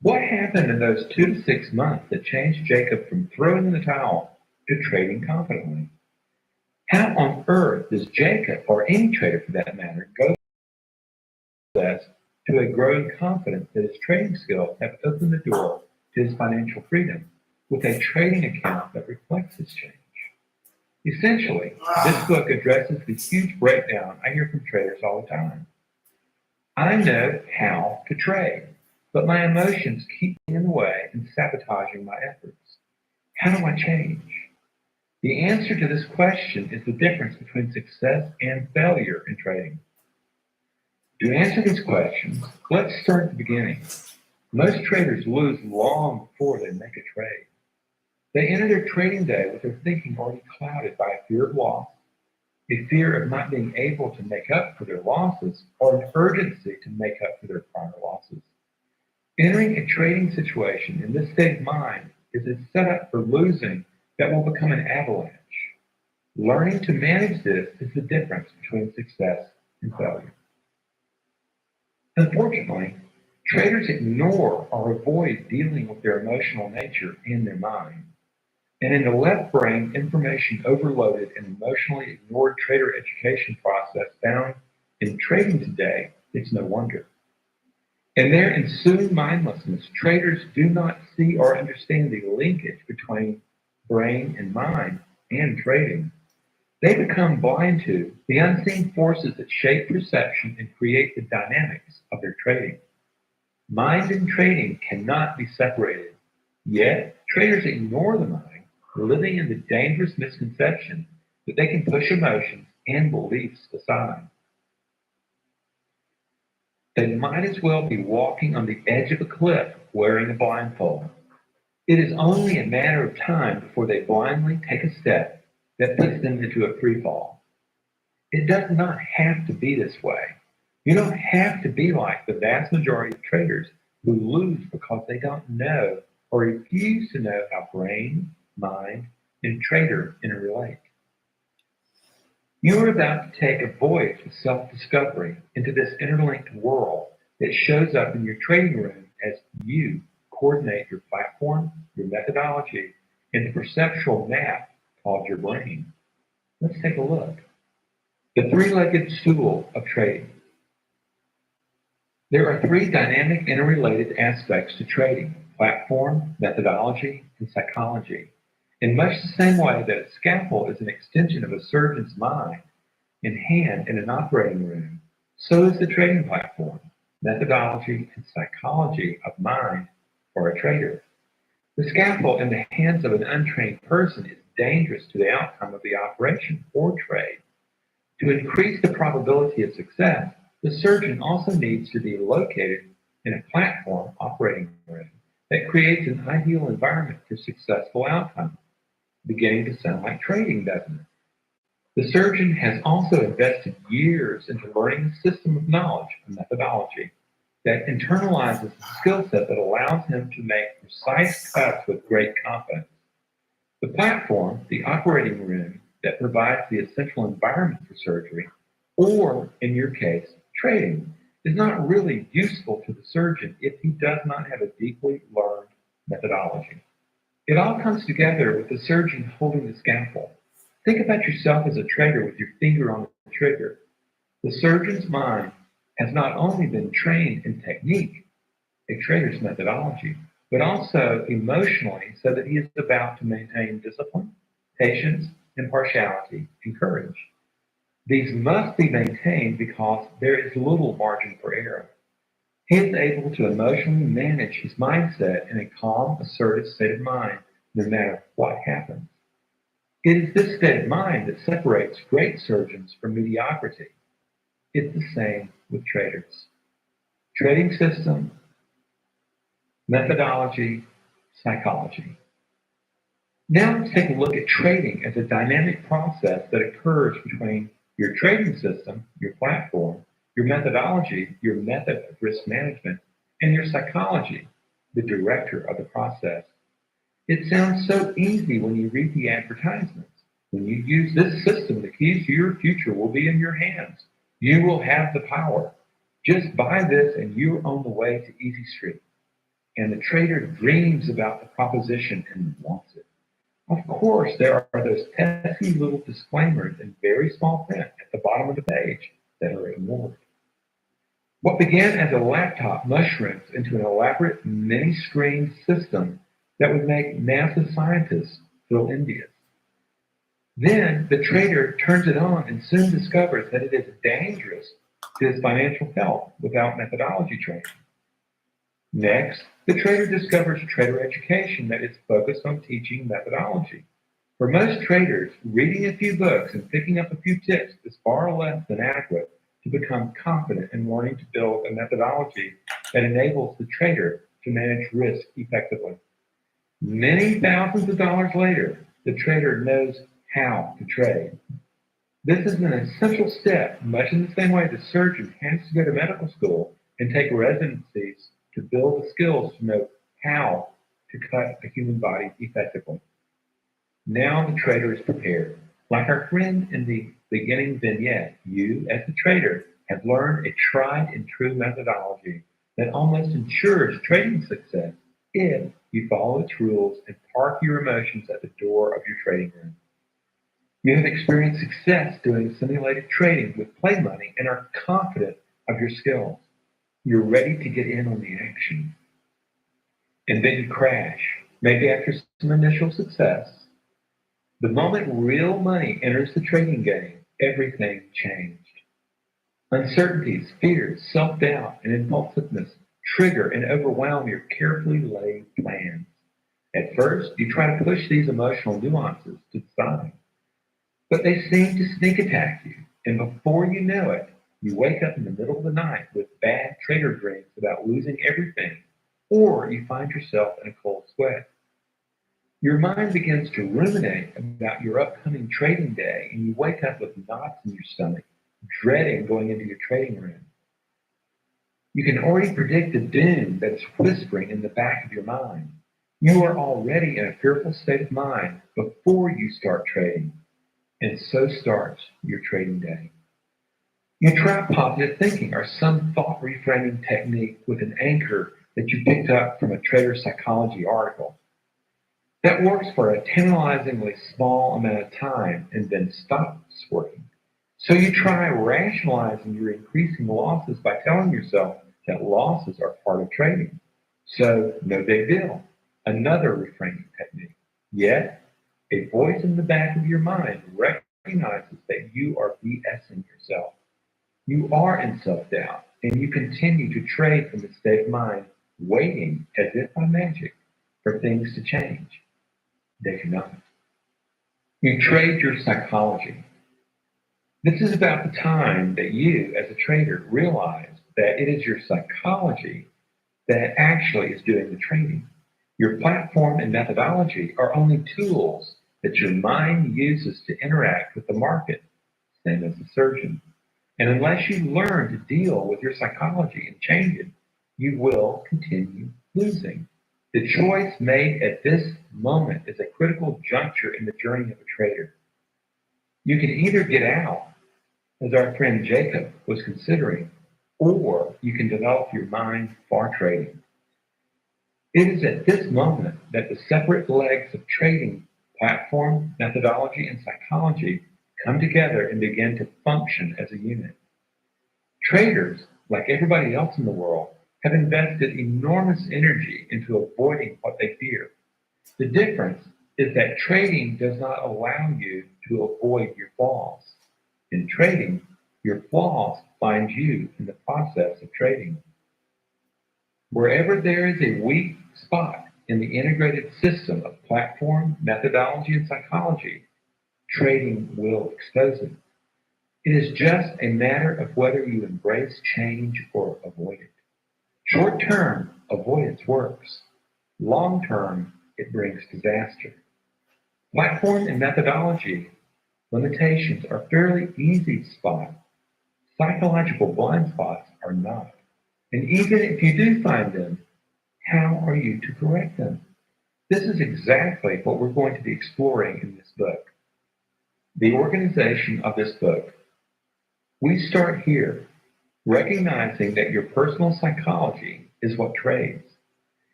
What happened in those 2 to 6 months that changed Jacob from throwing in the towel to trading confidently? How on earth does Jacob, or any trader for that matter, go to a growing confidence that his trading skills have opened the door to his financial freedom with a trading account that reflects this change? Essentially, this book addresses the huge breakdown I hear from traders all the time. I know how to trade, but my emotions keep me in the way and sabotaging my efforts. How do I change? The answer to this question is the difference between success and failure in trading. To answer these questions, let's start at the beginning. Most traders lose long before they make a trade. They enter their trading day with their thinking already clouded by a fear of loss, a fear of not being able to make up for their losses, or an urgency to make up for their prior losses. Entering a trading situation in this state of mind is a setup for losing that will become an avalanche. Learning to manage this is the difference between success and failure. Unfortunately, traders ignore or avoid dealing with their emotional nature in their mind. And in the left brain information overloaded and emotionally ignored trader education process found in trading today, it's no wonder. In their ensuing mindlessness, traders do not see or understand the linkage between brain and mind and trading. They become blind to the unseen forces that shape perception and create the dynamics of their trading. Mind and trading cannot be separated. Yet, traders ignore the mind, living in the dangerous misconception that they can push emotions and beliefs aside. They might as well be walking on the edge of a cliff wearing a blindfold. It is only a matter of time before they blindly take a step that puts them into a free fall. It does not have to be this way. You don't have to be like the vast majority of traders who lose because they don't know or refuse to know how brain, mind, and trader interrelate. You are about to take a voyage of self-discovery into this interlinked world that shows up in your trading room as you coordinate your platform, your methodology, and the perceptual map called your brain. Let's take a look. The three-legged stool of trading. There are three dynamic interrelated aspects to trading: platform, methodology, and psychology. In much the same way that a scalpel is an extension of a surgeon's mind in hand in an operating room, so is the trading platform, methodology, and psychology of mind for a trader. The scalpel in the hands of an untrained person is dangerous to the outcome of the operation or trade. To increase the probability of success, the surgeon also needs to be located in a platform operating room that creates an ideal environment for successful outcomes. Beginning to sound like trading, doesn't it? The surgeon has also invested years into learning a system of knowledge, a methodology, that internalizes a skill set that allows him to make precise cuts with great confidence. The platform, the operating room that provides the essential environment for surgery, or in your case, trading, is not really useful to the surgeon if he does not have a deeply learned methodology. It all comes together with the surgeon holding the scalpel. Think about yourself as a trader with your finger on the trigger. The surgeon's mind has not only been trained in technique, a trader's methodology, but also emotionally so that he is about to maintain discipline, patience, impartiality, and courage. These must be maintained because there is little margin for error. He is able to emotionally manage his mindset in a calm, assertive state of mind, no matter what happens. It is this state of mind that separates great surgeons from mediocrity. It's the same with traders. Trading system, methodology, psychology. Now let's take a look at trading as a dynamic process that occurs between your trading system, your platform, your methodology, your method of risk management, and your psychology, the director of the process. It sounds so easy when you read the advertisements. When you use this system, the keys to your future will be in your hands. You will have the power. Just buy this and you're on the way to Easy Street. And the trader dreams about the proposition and wants it. Of course, there are those pesky little disclaimers in very small print at the bottom of the page that are ignored. What began as a laptop mushrooms into an elaborate many-screen system that would make NASA scientists feel envious. Then the trader turns it on and soon discovers that it is dangerous to his financial health without methodology training. Next, the trader discovers trader education that is focused on teaching methodology. For most traders, reading a few books and picking up a few tips is far less than adequate to become confident in learning to build a methodology that enables the trader to manage risk effectively. Many thousands of dollars later, the trader knows how to trade. This is an essential step, much in the same way the surgeon has to go to medical school and take residencies to build the skills to know how to cut a human body effectively. Now the trader is prepared. Like our friend in the beginning vignette, you, as the trader, have learned a tried and true methodology that almost ensures trading success if you follow its rules and park your emotions at the door of your trading room. You have experienced success doing simulated trading with play money and are confident of your skills. You're ready to get in on the action. And then you crash, maybe after some initial success. The moment real money enters the trading game, everything changed. Uncertainties, fears, self-doubt, and impulsiveness trigger and overwhelm your carefully laid plans. At first, you try to push these emotional nuances to the side, but they seem to sneak attack you, and before you know it, you wake up in the middle of the night with bad trader dreams about losing everything, or you find yourself in a cold sweat. Your mind begins to ruminate about your upcoming trading day, and you wake up with knots in your stomach, dreading going into your trading room. You can already predict the doom that is whispering in the back of your mind. You are already in a fearful state of mind before you start trading, and so starts your trading day. You try positive thinking or some thought reframing technique with an anchor that you picked up from a trader psychology article. That works for a tantalizingly small amount of time and then stops working. So you try rationalizing your increasing losses by telling yourself that losses are part of trading. So no big deal. Another reframing technique. Yet, a voice in the back of your mind recognizes that you are BSing yourself. You are in self-doubt, and you continue to trade from the state of mind, waiting as if by magic for things to change. They do not. You trade your psychology. This is about the time that you, as a trader, realize that it is your psychology that actually is doing the trading. Your platform and methodology are only tools that your mind uses to interact with the market, same as the surgeon. And unless you learn to deal with your psychology and change it, you will continue losing. The choice made at this moment is a critical juncture in the journey of a trader. You can either get out, as our friend Jacob was considering, or you can develop your mind for trading. It is at this moment that the separate legs of trading, platform, methodology, and psychology come together and begin to function as a unit. Traders, like everybody else in the world, have invested enormous energy into avoiding what they fear. The difference is that trading does not allow you to avoid your flaws. In trading, your flaws find you in the process of trading. Wherever there is a weak spot in the integrated system of platform, methodology, and psychology, trading will expose it. It is just a matter of whether you embrace change or avoid it. Short-term avoidance works. Long-term, it brings disaster. Platform and methodology limitations are fairly easy to spot. Psychological blind spots are not. And even if you do find them, how are you to correct them? This is exactly what we're going to be exploring in this book. The organization of this book. We start here, recognizing that your personal psychology is what trades.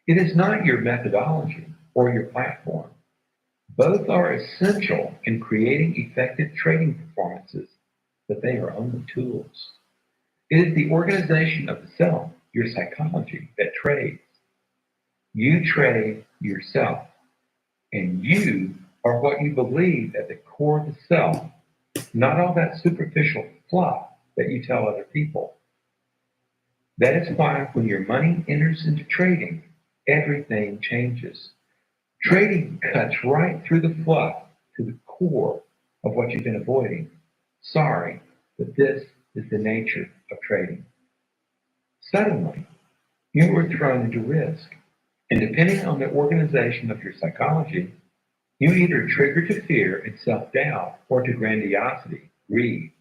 It is not your methodology or your platform. Both are essential in creating effective trading performances, but they are only tools. It is the organization of the self, your psychology, that trades. You trade yourself, and you are what you believe at the core of the self, not all that superficial fluff that you tell other people. That is why when your money enters into trading, everything changes. Trading cuts right through the fluff to the core of what you've been avoiding. Sorry, but this is the nature of trading. Suddenly, you were thrown into risk, and depending on the organization of your psychology, you either trigger to fear and self-doubt or to grandiosity, greed,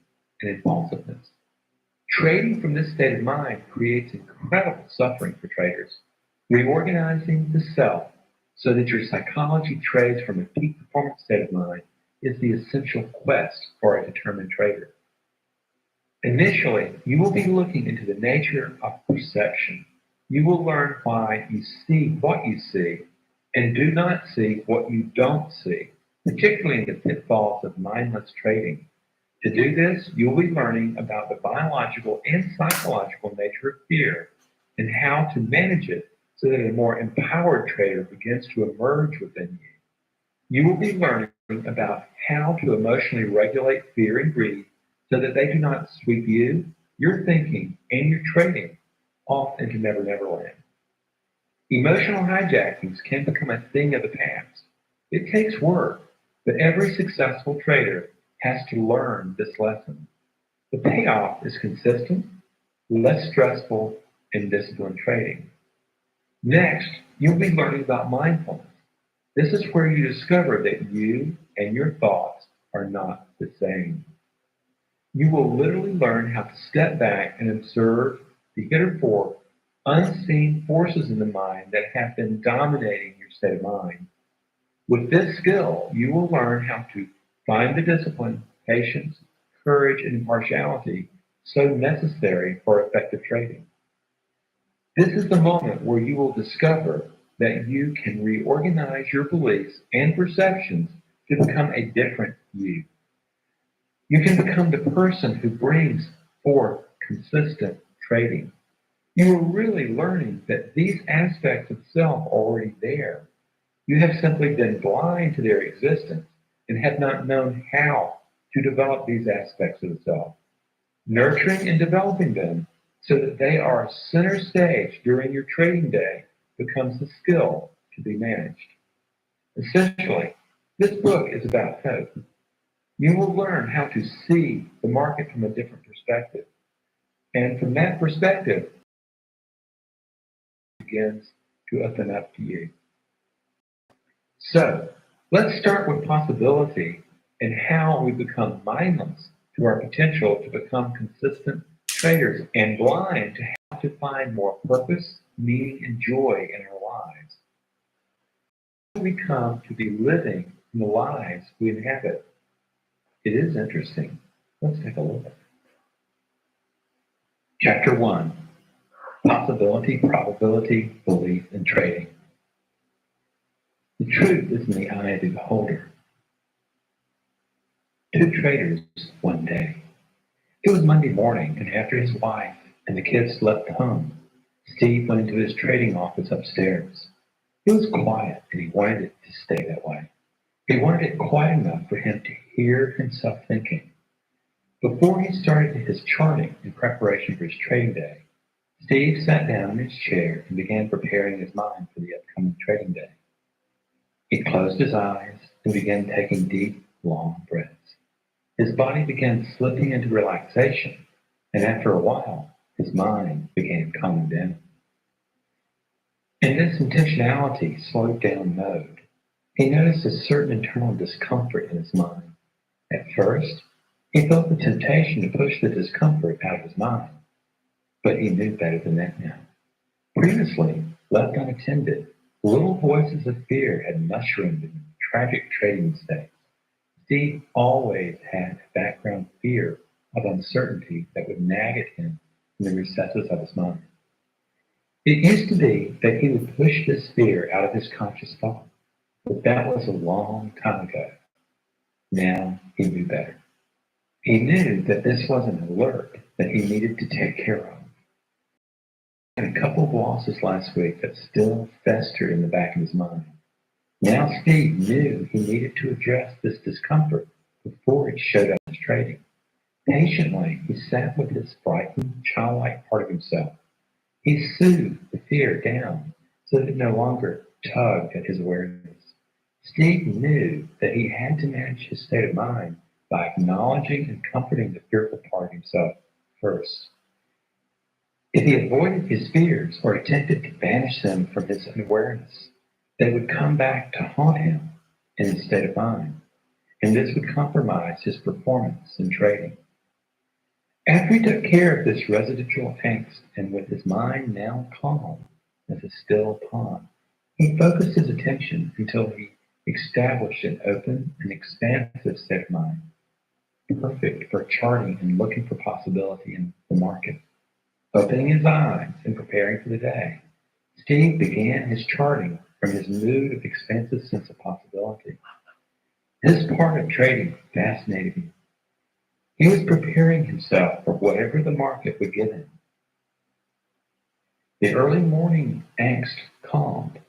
and impulsiveness. Trading from this state of mind creates incredible suffering for traders. Reorganizing the self so that your psychology trades from a peak performance state of mind is the essential quest for a determined trader. Initially, you will be looking into the nature of perception. You will learn why you see what you see and do not see what you don't see, particularly in the pitfalls of mindless trading. To do this, you'll be learning about the biological and psychological nature of fear and how to manage it so that a more empowered trader begins to emerge within you. You will be learning about how to emotionally regulate fear and greed so that they do not sweep you, your thinking, and your trading off into Never Never Land. Emotional hijackings can become a thing of the past. It takes work, but every successful trader has to learn this lesson. The payoff is consistent, less stressful, and disciplined trading. Next, you'll be learning about mindfulness. This is where you discover that you and your thoughts are not the same. You will literally learn how to step back and observe the heretofore unseen forces in the mind that have been dominating your state of mind. With this skill, you will learn how to find the discipline, patience, courage, and impartiality so necessary for effective trading. This is the moment where you will discover that you can reorganize your beliefs and perceptions to become a different you. You can become the person who brings forth consistent trading. You are really learning that these aspects of self are already there. You have simply been blind to their existence and have not known how to develop these aspects of the self, nurturing and developing them so that they are center stage during your trading day becomes a skill to be managed. Essentially, this book is about hope. You will learn how to see the market from a different perspective. And from that perspective, it begins to open up to you. So, let's start with possibility and how we become mindless to our potential to become consistent traders and blind to how to find more purpose, meaning, and joy in our lives. How do we come to be living in the lives we inhabit? It is interesting. Let's take a look. Chapter 1, Possibility, Probability, Belief, and Trading. The truth is in the eye of the beholder. Two traders one day. It was Monday morning, and after his wife and the kids left home, Steve went into his trading office upstairs. It was quiet, and he wanted it to stay that way. He wanted it quiet enough for him to hear himself thinking. Before he started his charting in preparation for his trading day, Steve sat down in his chair and began preparing his mind for the upcoming trading day. He closed his eyes and began taking deep, long breaths. His body began slipping into relaxation, and after a while, his mind began calming down. In this intentionality, slowed down mode, he noticed a certain internal discomfort in his mind. At first, he felt the temptation to push the discomfort out of his mind, but he knew better than that now. Previously, left unattended, little voices of fear had mushroomed in tragic trading mistakes. Steve always had a background fear of uncertainty that would nag at him in the recesses of his mind. It used to be that he would push this fear out of his conscious thought, but that was a long time ago. Now he knew better. He knew that this was an alert that he needed to take care of. He had a couple of losses last week that still festered in the back of his mind. Now Steve knew he needed to address this discomfort before it showed up in his trading. Patiently, he sat with this frightened, childlike part of himself. He soothed the fear down so that it no longer tugged at his awareness. Steve knew that he had to manage his state of mind by acknowledging and comforting the fearful part of himself first. If he avoided his fears or attempted to banish them from his awareness, they would come back to haunt him in his state of mind, and this would compromise his performance in trading. After he took care of this residual angst, and with his mind now calm as a still pond, he focused his attention until he established an open and expansive state of mind, perfect for charting and looking for possibility in the market. Opening his eyes and preparing for the day, Steve began his charting from his mood of expansive sense of possibility. This part of trading fascinated him. He was preparing himself for whatever the market would give him. The early morning angst calmed.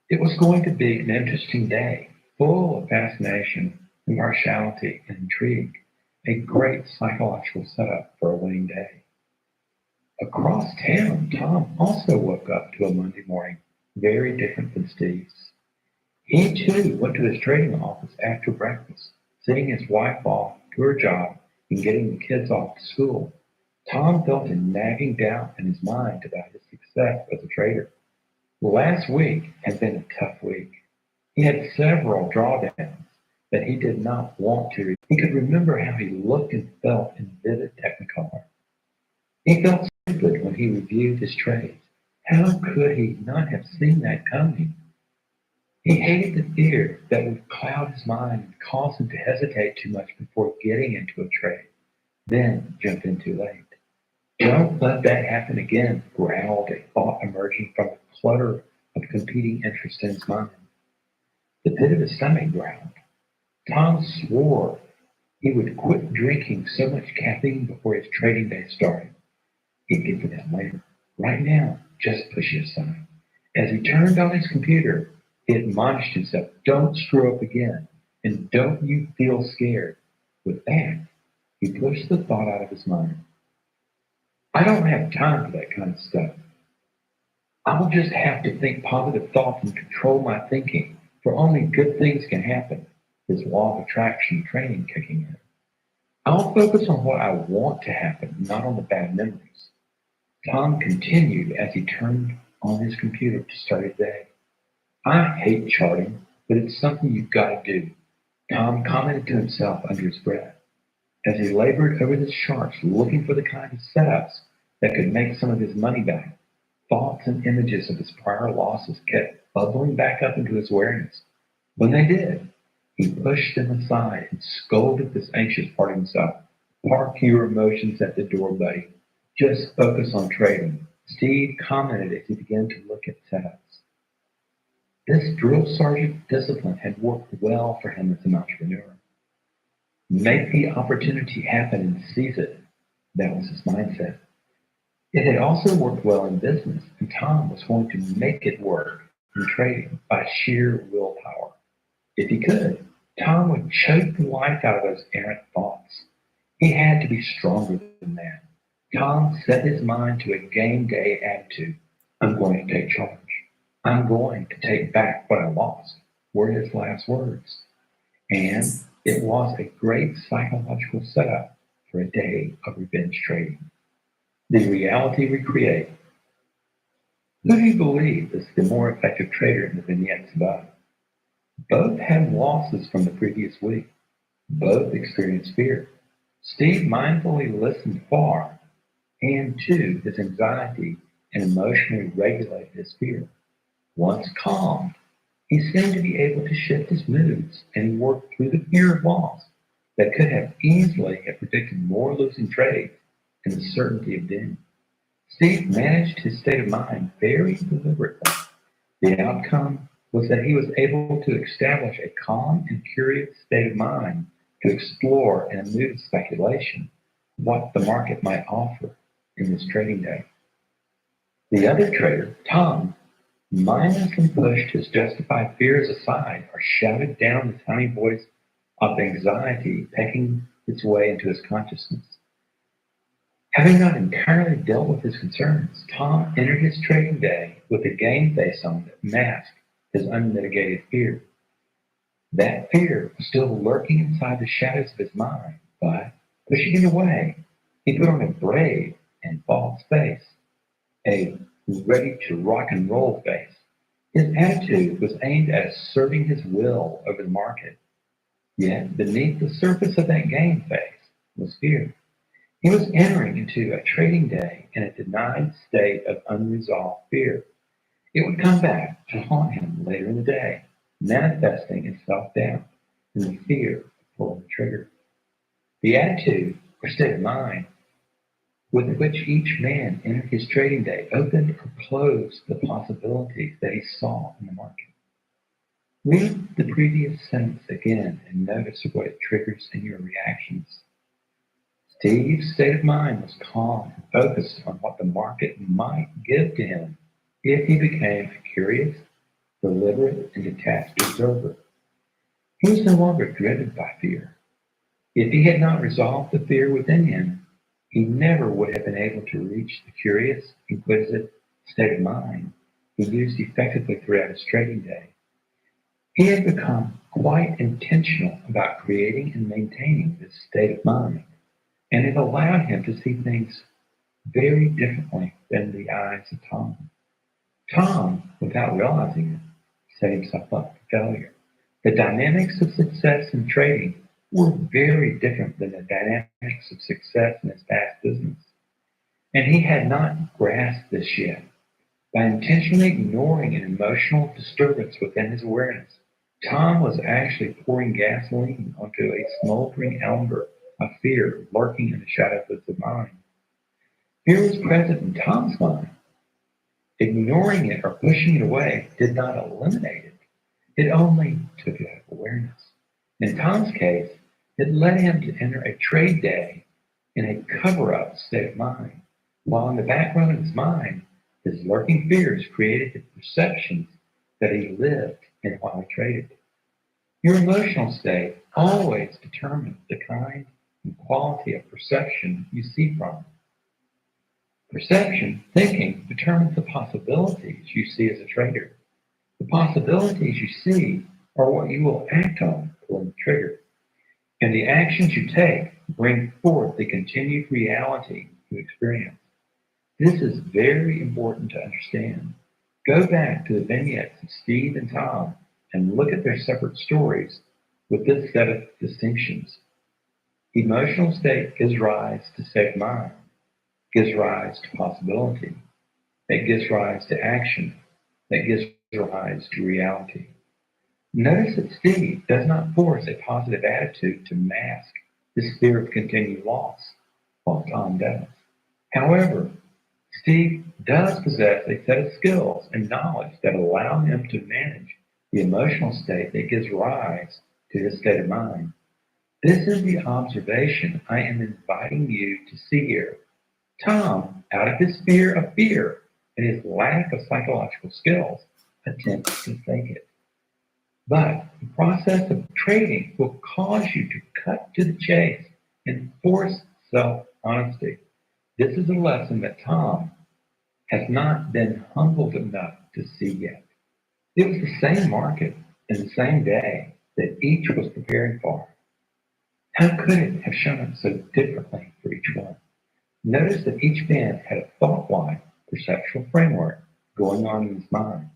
It was going to be an interesting day, full of fascination, impartiality, and intrigue, a great psychological setup for a winning day. Across town, Tom also woke up to a Monday morning very different than Steve's. He too went to his trading office after breakfast, seeing his wife off to her job and getting the kids off to school. Tom felt a nagging doubt in his mind about his success as a trader. Last week had been a tough week. He had several drawdowns that he did not want to. He could remember how he looked and felt in vivid technicolor. He felt stupid when he reviewed his trades. How could he not have seen that coming? He hated the fear that would cloud his mind and cause him to hesitate too much before getting into a trade, then jump in too late. Don't let that happen again, growled a thought emerging from the clutter of competing interests in his mind. The pit of his stomach growled. Tom swore he would quit drinking so much caffeine before his trading day started. He'd get to that later. Right now, just push it aside. As he turned on his computer, he admonished himself, don't screw up again, and don't you feel scared. With that, he pushed the thought out of his mind. I don't have time for that kind of stuff. I'll just have to think positive thoughts and control my thinking, for only good things can happen. His law of attraction training kicking in. I'll focus on what I want to happen, not on the bad memories. Tom continued as he turned on his computer to start his day. I hate charting, but it's something you've got to do, Tom commented to himself under his breath. As he labored over the charts, looking for the kind of setups that could make some of his money back, thoughts and images of his prior losses kept bubbling back up into his awareness. When they did, he pushed them aside and scolded this anxious part of himself. Park your emotions at the door, buddy. Just focus on trading. Steve commented as he began to look at setups. This drill sergeant discipline had worked well for him as an entrepreneur. Make the opportunity happen and seize it. That was his mindset. It had also worked well in business, and Tom was going to make it work in trading by sheer willpower. If he could, Tom would choke the life out of those errant thoughts. He had to be stronger than that. Tom set his mind to a game day attitude. I'm going to take charge. I'm going to take back what I lost, were his last words. And it was a great psychological setup for a day of revenge trading. The reality we create. Who do you believe is the more effective trader in the vignettes above? Both had losses from the previous week. Both experienced fear. Steve mindfully listened far and to his anxiety and emotionally regulated his fear. Once calmed, he seemed to be able to shift his moods, and he worked through the fear of loss that could have easily have predicted more losing trades and the certainty of doom. Steve managed his state of mind very deliberately. The outcome was that he was able to establish a calm and curious state of mind to explore in a mood of speculation what the market might offer in this trading day. The other trader, Tom, mindlessly pushed his justified fears aside or shouted down the tiny voice of anxiety pecking its way into his consciousness. Having not entirely dealt with his concerns, Tom entered his trading day with a game face on that masked his unmitigated fear. That fear was still lurking inside the shadows of his mind, but pushing it away, he put on a brave and false face, a ready to rock and roll face. His attitude was aimed at asserting his will over the market. Yet beneath the surface of that game face was fear. He was entering into a trading day in a denied state of unresolved fear. It would come back to haunt him later in the day, manifesting in self-doubt and the fear of pulling the trigger. The attitude or state of mind with which each man entered his trading day opened or closed the possibilities that he saw in the market. Read the previous sentence again and notice what it triggers in your reactions. Steve's state of mind was calm and focused on what the market might give to him if he became a curious, deliberate, and detached observer. He was no longer driven by fear. If he had not resolved the fear within him, he never would have been able to reach the curious, inquisitive state of mind he used effectively throughout his trading day. He had become quite intentional about creating and maintaining this state of mind, and it allowed him to see things very differently than the eyes of Tom. Tom, without realizing it, set himself up for failure. The dynamics of success in trading were very different than the dynamics of success in his past business. And he had not grasped this yet. By intentionally ignoring an emotional disturbance within his awareness, Tom was actually pouring gasoline onto a smoldering ember of fear lurking in the shadows of his mind. Fear was present in Tom's mind. Ignoring it or pushing it away did not eliminate it. It only took it out of awareness. In Tom's case, it led him to enter a trade day in a cover-up state of mind, while in the background of his mind, his lurking fears created the perceptions that he lived in while he traded. Your emotional state always determines the kind and quality of perception you see from. Perception, thinking, determines the possibilities you see as a trader. The possibilities you see are what you will act on pulling the trigger. And the actions you take bring forth the continued reality you experience. This is very important to understand. Go back to the vignettes of Steve and Tom and look at their separate stories with this set of distinctions. Emotional state gives rise to state of mind, gives rise to possibility, that gives rise to action, that gives rise to reality. Notice that Steve does not force a positive attitude to mask his fear of continued loss, while Tom does. However, Steve does possess a set of skills and knowledge that allow him to manage the emotional state that gives rise to his state of mind. This is the observation I am inviting you to see here. Tom, out of his fear of fear and his lack of psychological skills, attempts to fake it. But the process of trading will cause you to cut to the chase and force self-honesty. This is a lesson that Tom has not been humbled enough to see yet. It was the same market and the same day that each was preparing for. How could it have shown up so differently for each one? Notice that each man had a thought-wide perceptual framework going on in his mind.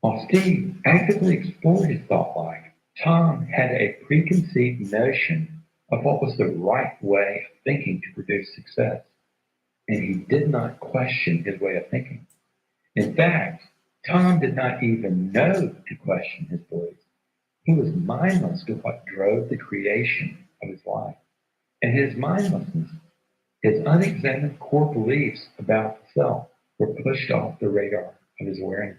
While Steve actively explored his thought life, Tom had a preconceived notion of what was the right way of thinking to produce success, and he did not question his way of thinking. In fact, Tom did not even know to question his beliefs. He was mindless to what drove the creation of his life, and his mindlessness, his unexamined core beliefs about the self, were pushed off the radar of his awareness.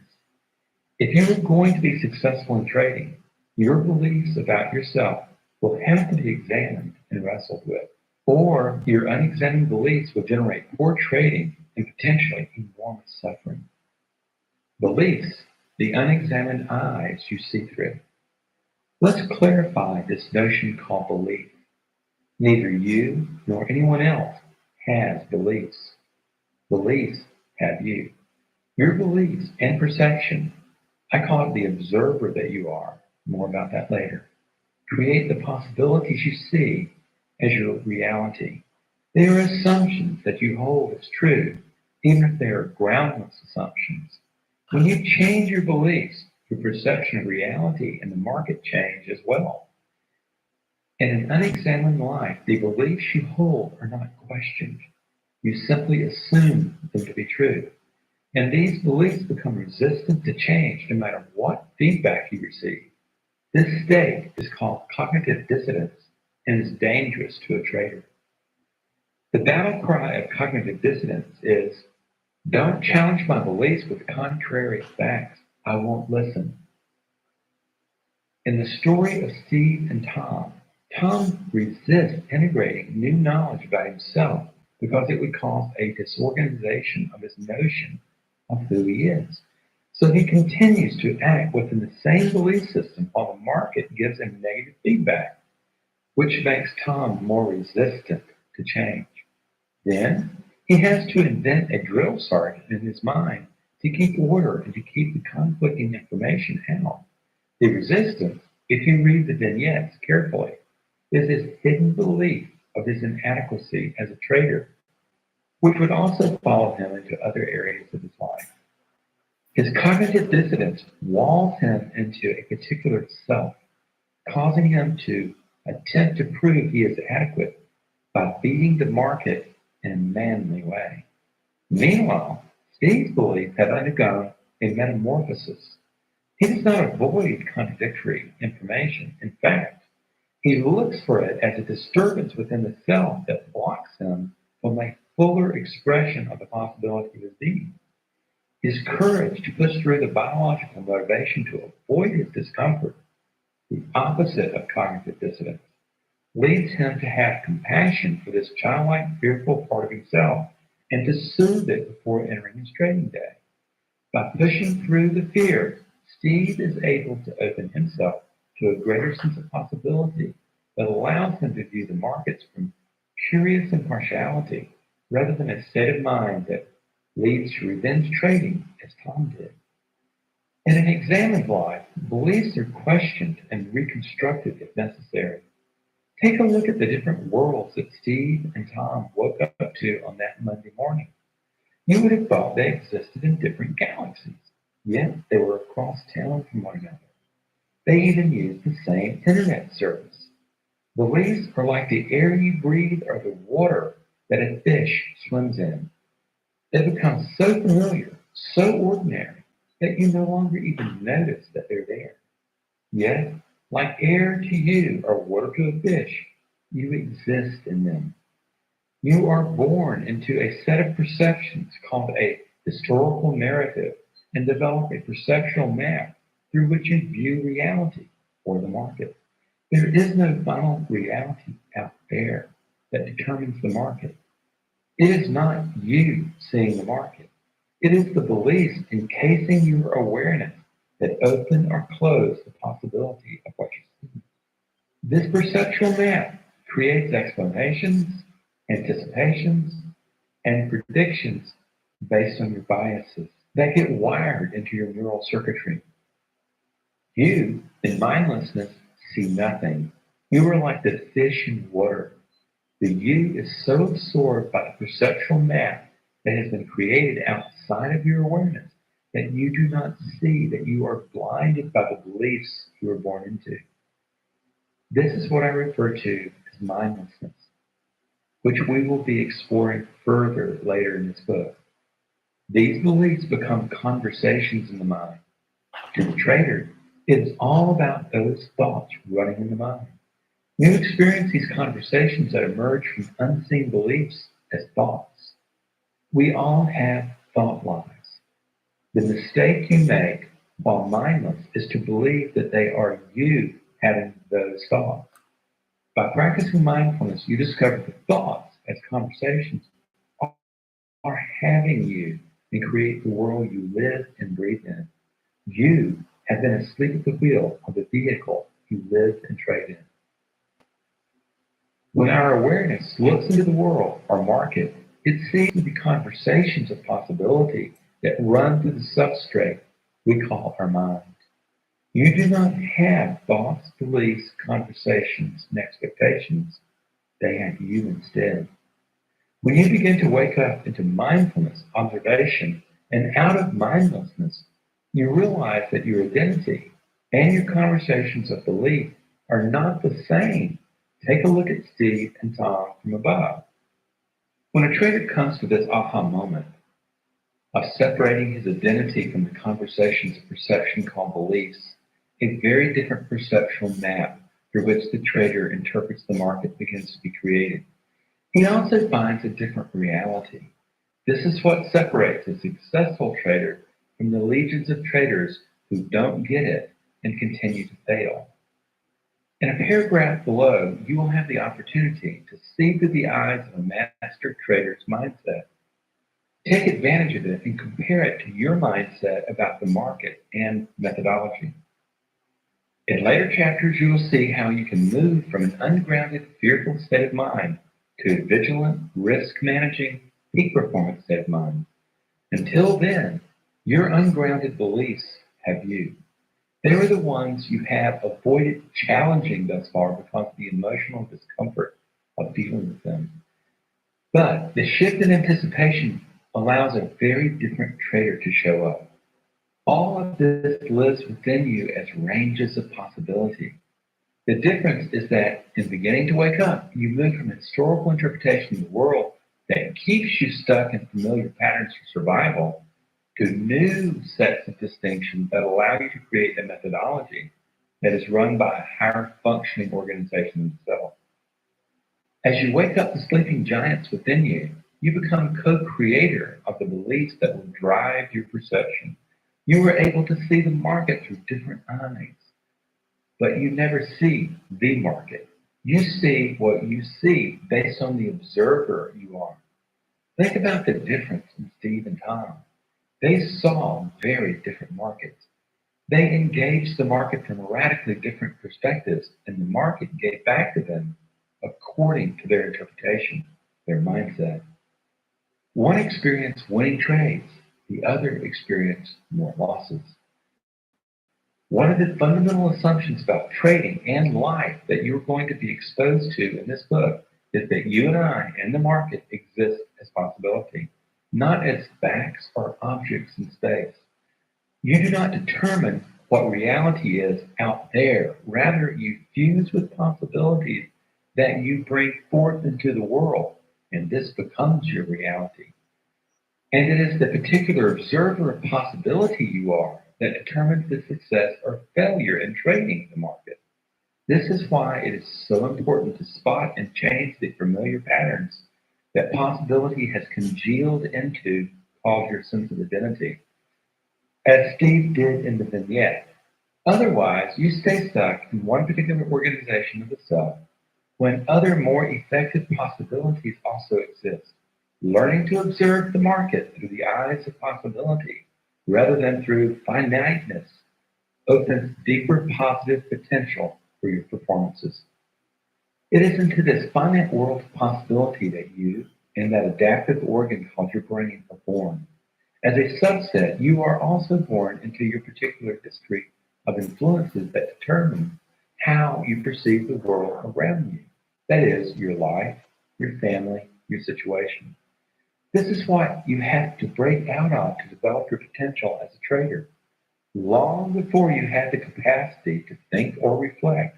If you are going to be successful in trading, your beliefs about yourself will have to be examined and wrestled with, or your unexamined beliefs will generate poor trading and potentially enormous suffering. Beliefs, the unexamined eyes you see through. Let's clarify this notion called belief. Neither you nor anyone else has beliefs. Beliefs have you. Your beliefs and perception, I call it the observer that you are, more about that later, create the possibilities you see as your reality. They are assumptions that you hold as true, even if they are groundless assumptions. When you change your beliefs, your perception of reality and the market change as well. In an unexamined life, the beliefs you hold are not questioned. You simply assume them to be true. And these beliefs become resistant to change no matter what feedback you receive. This state is called cognitive dissonance and is dangerous to a trader. The battle cry of cognitive dissonance is, don't challenge my beliefs with contrary facts. I won't listen. In the story of Steve and Tom, Tom resists integrating new knowledge about himself because it would cause a disorganization of his notion of who he is. So he continues to act within the same belief system while the market gives him negative feedback, which makes Tom more resistant to change. Then he has to invent a drill sergeant in his mind to keep order and to keep the conflicting information out. The resistance, if you read the vignettes carefully, is his hidden belief of his inadequacy as a trader, which would also follow him into other areas of his life. His cognitive dissonance walls him into a particular self, causing him to attempt to prove he is adequate by beating the market in a manly way. Meanwhile, Steve's beliefs have undergone a metamorphosis. He does not avoid contradictory information. In fact, he looks for it as a disturbance within the self that blocks him from a fuller expression of the possibility of his being. His courage to push through the biological motivation to avoid his discomfort, the opposite of cognitive dissonance, leads him to have compassion for this childlike, fearful part of himself and to soothe it before entering his trading day. By pushing through the fear, Steve is able to open himself to a greater sense of possibility that allows them to view the markets from curious impartiality rather than a state of mind that leads to revenge trading, as Tom did. In an examined life, beliefs are questioned and reconstructed if necessary. Take a look at the different worlds that Steve and Tom woke up to on that Monday morning. You would have thought they existed in different galaxies, yet they were across town from one another. They even used the same internet service. Beliefs are like the air you breathe or the water that a fish swims in. They become so familiar, so ordinary, that you no longer even notice that they're there. Yet, like air to you or water to a fish, you exist in them. You are born into a set of perceptions called a historical narrative and develop a perceptual map through which you view reality or the market. There is no final reality out there that determines the market. It is not you seeing the market. It is the beliefs encasing your awareness that open or close the possibility of what you see. This perceptual map creates explanations, anticipations, and predictions based on your biases that get wired into your neural circuitry. You, in mindlessness, see nothing. You are like the fish in water. The you is so absorbed by the perceptual map that has been created outside of your awareness that you do not see that you are blinded by the beliefs you were born into. This is what I refer to as mindlessness, which we will be exploring further later in this book. These beliefs become conversations in the mind. To the trader, it is all about those thoughts running in the mind. You experience these conversations that emerge from unseen beliefs as thoughts. We all have thought lives. The mistake you make while mindless is to believe that they are you having those thoughts. By practicing mindfulness, you discover the thoughts as conversations are having you and create the world you live and breathe in. You have been asleep at the wheel of the vehicle you live and trade in. When our awareness looks into the world or market, it sees the conversations of possibility that run through the substrate we call our mind. You do not have thoughts, beliefs, conversations, and expectations. They have you instead. When you begin to wake up into mindfulness, observation, and out of mindlessness, you realize that your identity and your conversations of belief are not the same. Take a look at Steve and Tom from above. When a trader comes to this aha moment of separating his identity from the conversations of perception called beliefs, a very different perceptual map through which the trader interprets the market begins to be created. He also finds a different reality. This is what separates a successful trader from the legions of traders who don't get it and continue to fail. In a paragraph below, you will have the opportunity to see through the eyes of a master trader's mindset. Take advantage of it and compare it to your mindset about the market and methodology. In later chapters, you will see how you can move from an ungrounded, fearful state of mind to a vigilant, risk-managing, peak performance state of mind. Until then, your ungrounded beliefs have you. They are the ones you have avoided challenging thus far because of the emotional discomfort of dealing with them. But the shift in anticipation allows a very different trader to show up. All of this lives within you as ranges of possibility. The difference is that in beginning to wake up, you move from historical interpretation of the world that keeps you stuck in familiar patterns for survival to new sets of distinctions that allow you to create a methodology that is run by a higher functioning organization itself. As you wake up the sleeping giants within you, you become co-creator of the beliefs that will drive your perception. You are able to see the market through different eyes, but you never see the market. You see what you see based on the observer you are. Think about the difference in Steve and Tom. They saw very different markets. They engaged the market from radically different perspectives, and the market gave back to them according to their interpretation, their mindset. One experienced winning trades, the other experienced more losses. One of the fundamental assumptions about trading and life that you're going to be exposed to in this book is that you and I and the market exist as possibility, not as facts or objects in space. You do not determine what reality is out there. Rather, you fuse with possibilities that you bring forth into the world, and this becomes your reality. And it is the particular observer of possibility you are that determines the success or failure in trading the market. This is why it is so important to spot and change the familiar patterns that possibility has congealed into, called your sense of identity, as Steve did in the vignette. Otherwise, you stay stuck in one particular organization of the self when other more effective possibilities also exist. Learning to observe the market through the eyes of possibility rather than through finiteness opens deeper positive potential for your performances. It is into this finite world of possibility that you and that adaptive organ called your brain are born. As a subset, you are also born into your particular history of influences that determine how you perceive the world around you. That is, your life, your family, your situation. This is what you have to break out of to develop your potential as a trader. Long before you had the capacity to think or reflect,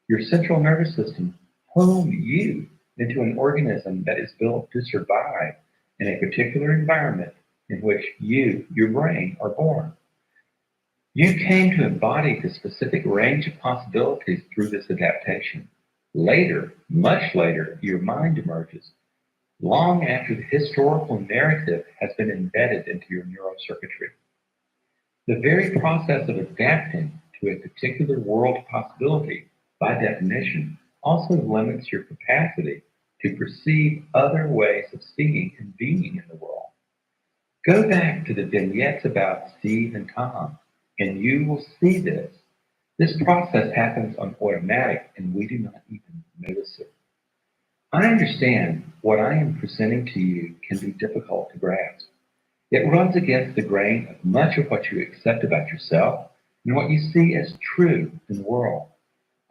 your central nervous system honed you into an organism that is built to survive in a particular environment in which you, your brain, are born. You came to embody the specific range of possibilities through this adaptation. Later, much later, your mind emerges, long after the historical narrative has been embedded into your neurocircuitry. The very process of adapting to a particular world possibility, by definition, also limits your capacity to perceive other ways of seeing and being in the world. Go back to the vignettes about Steve and Tom, and you will see this. This process happens on automatic, and we do not even notice it. I understand what I am presenting to you can be difficult to grasp. It runs against the grain of much of what you accept about yourself and what you see as true in the world.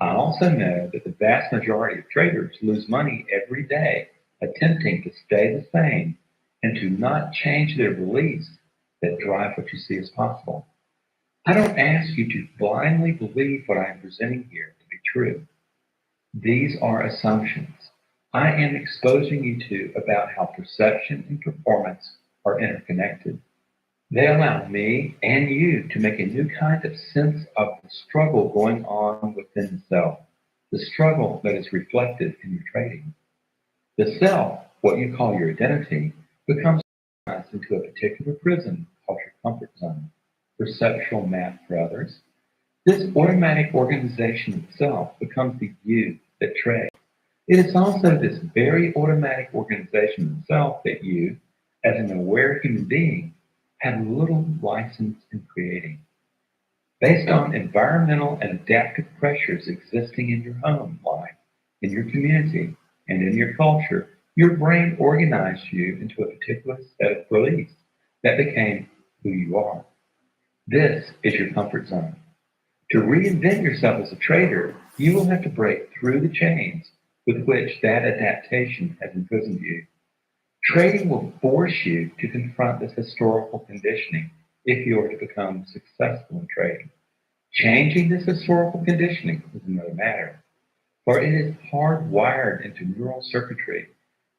I also know that the vast majority of traders lose money every day attempting to stay the same and to not change their beliefs that drive what you see as possible. I don't ask you to blindly believe what I am presenting here to be true. These are assumptions I am exposing you to about how perception and performance are interconnected. They allow me and you to make a new kind of sense of the struggle going on within the self, the struggle that is reflected in your trading. The self, what you call your identity, becomes organized into a particular prison called your comfort zone, perceptual map for others. This automatic organization itself becomes the you that trades. It is also this very automatic organization itself that you, as an aware human being, have little license in creating. Based on environmental and adaptive pressures existing in your home life, in your community, and in your culture, your brain organized you into a particular set of beliefs that became who you are. This is your comfort zone. To reinvent yourself as a trader, you will have to break through the chains with which that adaptation has imprisoned you. Trading will force you to confront this historical conditioning if you are to become successful in trading. Changing this historical conditioning is another matter, for it is hardwired into neural circuitry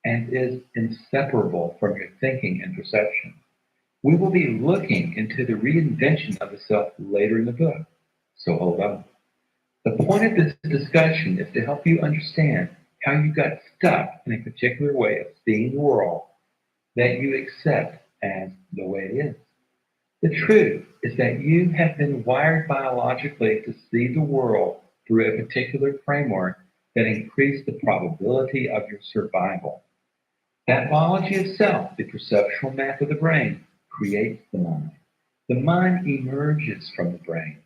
and is inseparable from your thinking and perception. We will be looking into the reinvention of the self later in the book, so hold on. The point of this discussion is to help you understand how you got stuck in a particular way of seeing the world that you accept as the way it is. The truth is that you have been wired biologically to see the world through a particular framework that increased the probability of your survival. That biology of self, the perceptual map of the brain, creates the mind. The mind emerges from the brain.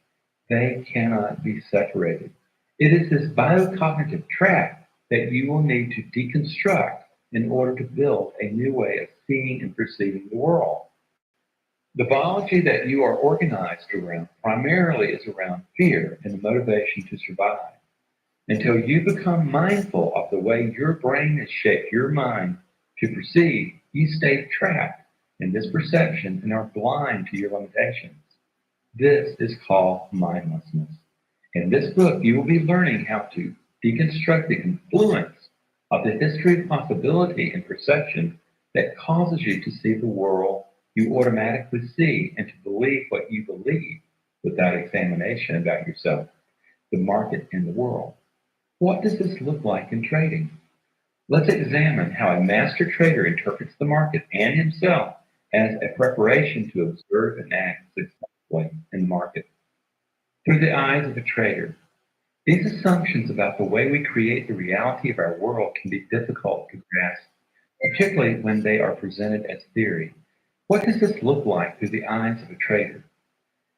They cannot be separated. It is this biocognitive trap that you will need to deconstruct in order to build a new way of seeing and perceiving the world. The biology that you are organized around primarily is around fear and the motivation to survive. Until you become mindful of the way your brain has shaped your mind to perceive, you stay trapped in this perception and are blind to your limitations. This is called mindlessness. In this book, you will be learning how to deconstruct the influence of the history of possibility and perception that causes you to see the world you automatically see and to believe what you believe without examination about yourself, the market, and the world. What does this look like in trading? Let's examine how a master trader interprets the market and himself as a preparation to observe and act successfully in the market. Through the eyes of a trader, these assumptions about the way we create the reality of our world can be difficult to grasp, particularly when they are presented as theory. What does this look like through the eyes of a trader?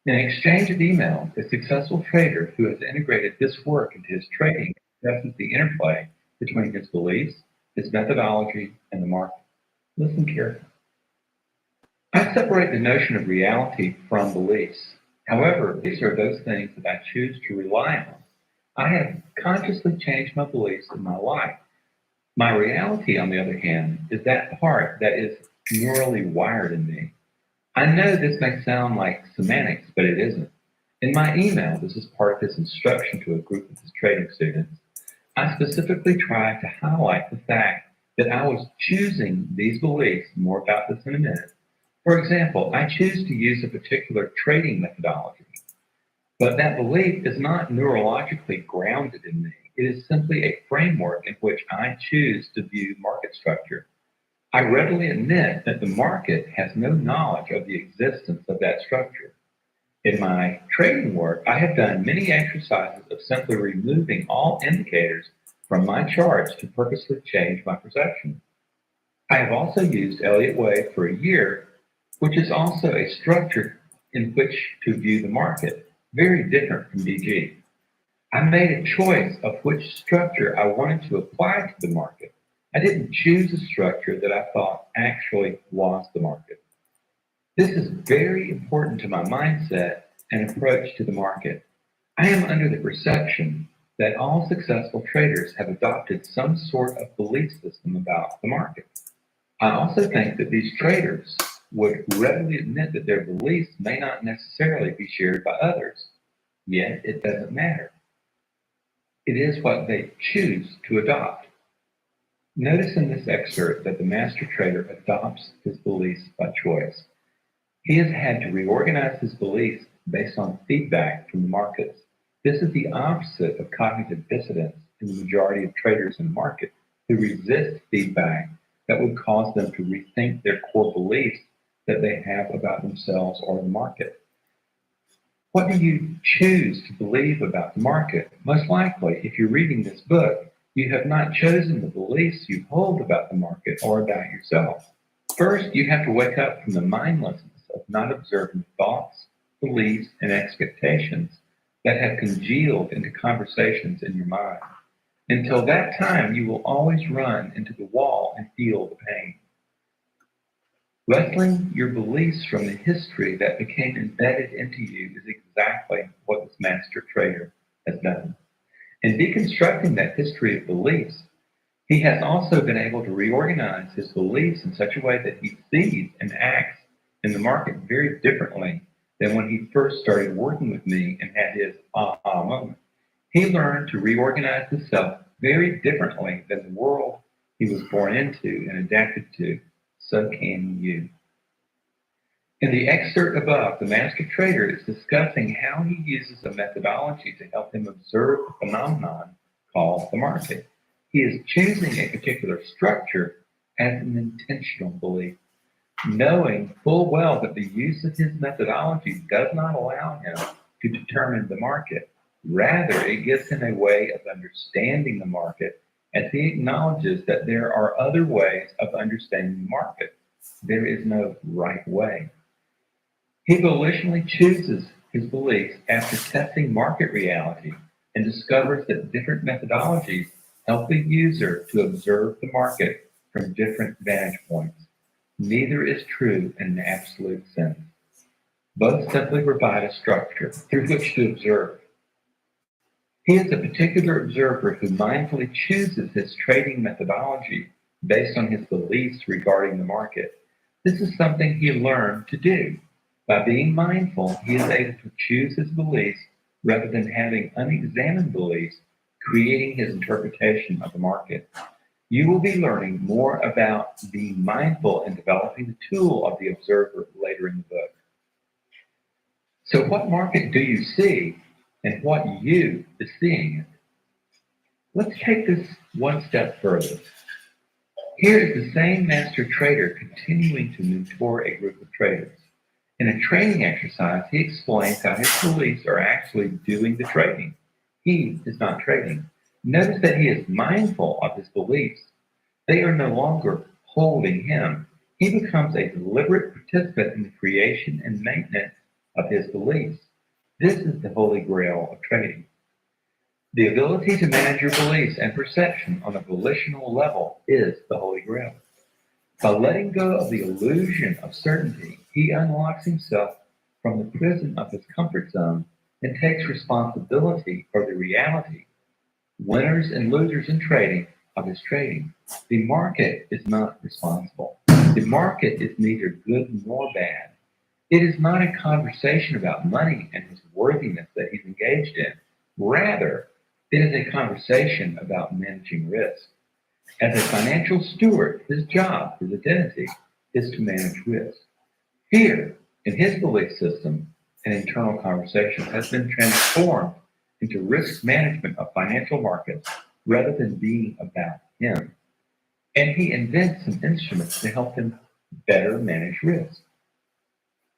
In an exchange of emails, a successful trader who has integrated this work into his trading assesses the interplay between his beliefs, his methodology, and the market. Listen carefully. I separate the notion of reality from beliefs. However, these are those things that I choose to rely on. I have consciously changed my beliefs in my life. My reality, on the other hand, is that part that is neurally wired in me. I know this may sound like semantics, but it isn't. In my email, this is part of his instruction to a group of his trading students. I specifically tried to highlight the fact that I was choosing these beliefs, more about this in a minute. For example, I choose to use a particular trading methodology, but that belief is not neurologically grounded in me. It is simply a framework in which I choose to view market structure. I readily admit that the market has no knowledge of the existence of that structure. In my trading work, I have done many exercises of simply removing all indicators from my charts to purposely change my perception. I have also used Elliott Wave for a year, which is also a structure in which to view the market, very different from DG. I made a choice of which structure I wanted to apply to the market. I didn't choose a structure that I thought actually was the market. This is very important to my mindset and approach to the market. I am under the perception that all successful traders have adopted some sort of belief system about the market. I also think that these traders would readily admit that their beliefs may not necessarily be shared by others, yet it doesn't matter. It is what they choose to adopt. Notice in this excerpt that the master trader adopts his beliefs by choice. He has had to reorganize his beliefs based on feedback from the markets. This is the opposite of cognitive dissonance in the majority of traders in the market who resist feedback that would cause them to rethink their core beliefs that they have about themselves or the market. What do you choose to believe about the market? Most likely, if you're reading this book, you have not chosen the beliefs you hold about the market or about yourself. First, you have to wake up from the mindlessness of not observing thoughts, beliefs, and expectations that have congealed into conversations in your mind. Until that time, you will always run into the wall and feel the pain. Wrestling your beliefs from the history that became embedded into you is exactly what this master trader has done. In deconstructing that history of beliefs, he has also been able to reorganize his beliefs in such a way that he sees and acts in the market very differently than when he first started working with me and had his aha moment. He learned to reorganize himself very differently than the world he was born into and adapted to. So can you. In the excerpt above, the master trader is discussing how he uses a methodology to help him observe the phenomenon called the market. He is choosing a particular structure as an intentional belief, knowing full well that the use of his methodology does not allow him to determine the market. Rather, it gives him a way of understanding the market as he acknowledges that there are other ways of understanding the market. There is no right way. He volitionally chooses his beliefs after testing market reality and discovers that different methodologies help the user to observe the market from different vantage points. Neither is true in an absolute sense. Both simply provide a structure through which to observe. He is a particular observer who mindfully chooses his trading methodology based on his beliefs regarding the market. This is something he learned to do. By being mindful, he is able to choose his beliefs rather than having unexamined beliefs creating his interpretation of the market. You will be learning more about being mindful and developing the tool of the observer later in the book. So what market do you see and what you is seeing it? Let's take this one step further. Here is the same master trader continuing to mentor a group of traders. In a training exercise, he explains how his beliefs are actually doing the trading. He is not trading. Notice that he is mindful of his beliefs. They are no longer holding him. He becomes a deliberate participant in the creation and maintenance of his beliefs. This is the holy grail of trading. The ability to manage your beliefs and perception on a volitional level is the holy grail. By letting go of the illusion of certainty, he unlocks himself from the prison of his comfort zone and takes responsibility for the reality, winners and losers in trading, of his trading. The market is not responsible. The market is neither good nor bad. It is not a conversation about money and his worthiness that he's engaged in. Rather, it is a conversation about managing risk. As a financial steward, his job, his identity, is to manage risk. Here, in his belief system, an internal conversation has been transformed into risk management of financial markets rather than being about him. And he invents some instruments to help him better manage risk.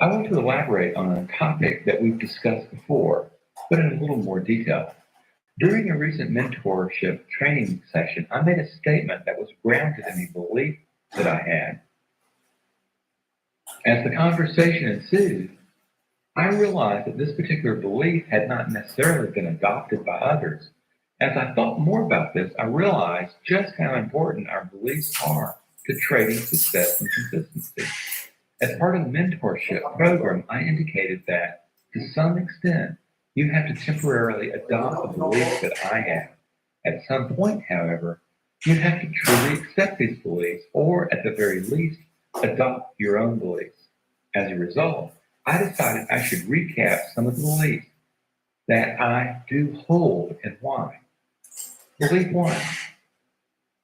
I want to elaborate on a topic that we've discussed before, but in a little more detail. During a recent mentorship training session, I made a statement that was grounded in a belief that I had. As the conversation ensued, I realized that this particular belief had not necessarily been adopted by others. As I thought more about this, I realized just how important our beliefs are to trading success and consistency. As part of the mentorship program, I indicated that, to some extent, you have to temporarily adopt the beliefs that I have. At some point, however, you have to truly accept these beliefs, or at the very least, adopt your own beliefs. As a result, I decided I should recap some of the beliefs that I do hold and why. Belief 1.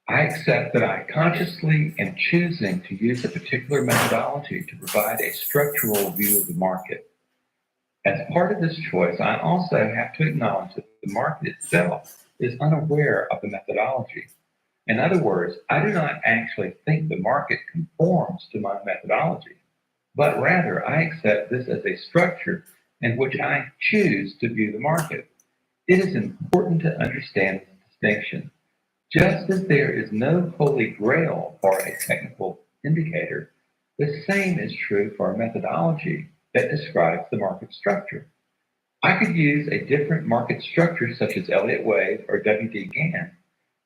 I accept that I consciously am choosing to use a particular methodology to provide a structural view of the market. As part of this choice, I also have to acknowledge that the market itself is unaware of the methodology. In other words, I do not actually think the market conforms to my methodology, but rather I accept this as a structure in which I choose to view the market. It is important to understand this distinction. Just as there is no holy grail for a technical indicator, the same is true for a methodology that describes the market structure. I could use a different market structure such as Elliott Wave or W.D. Gann,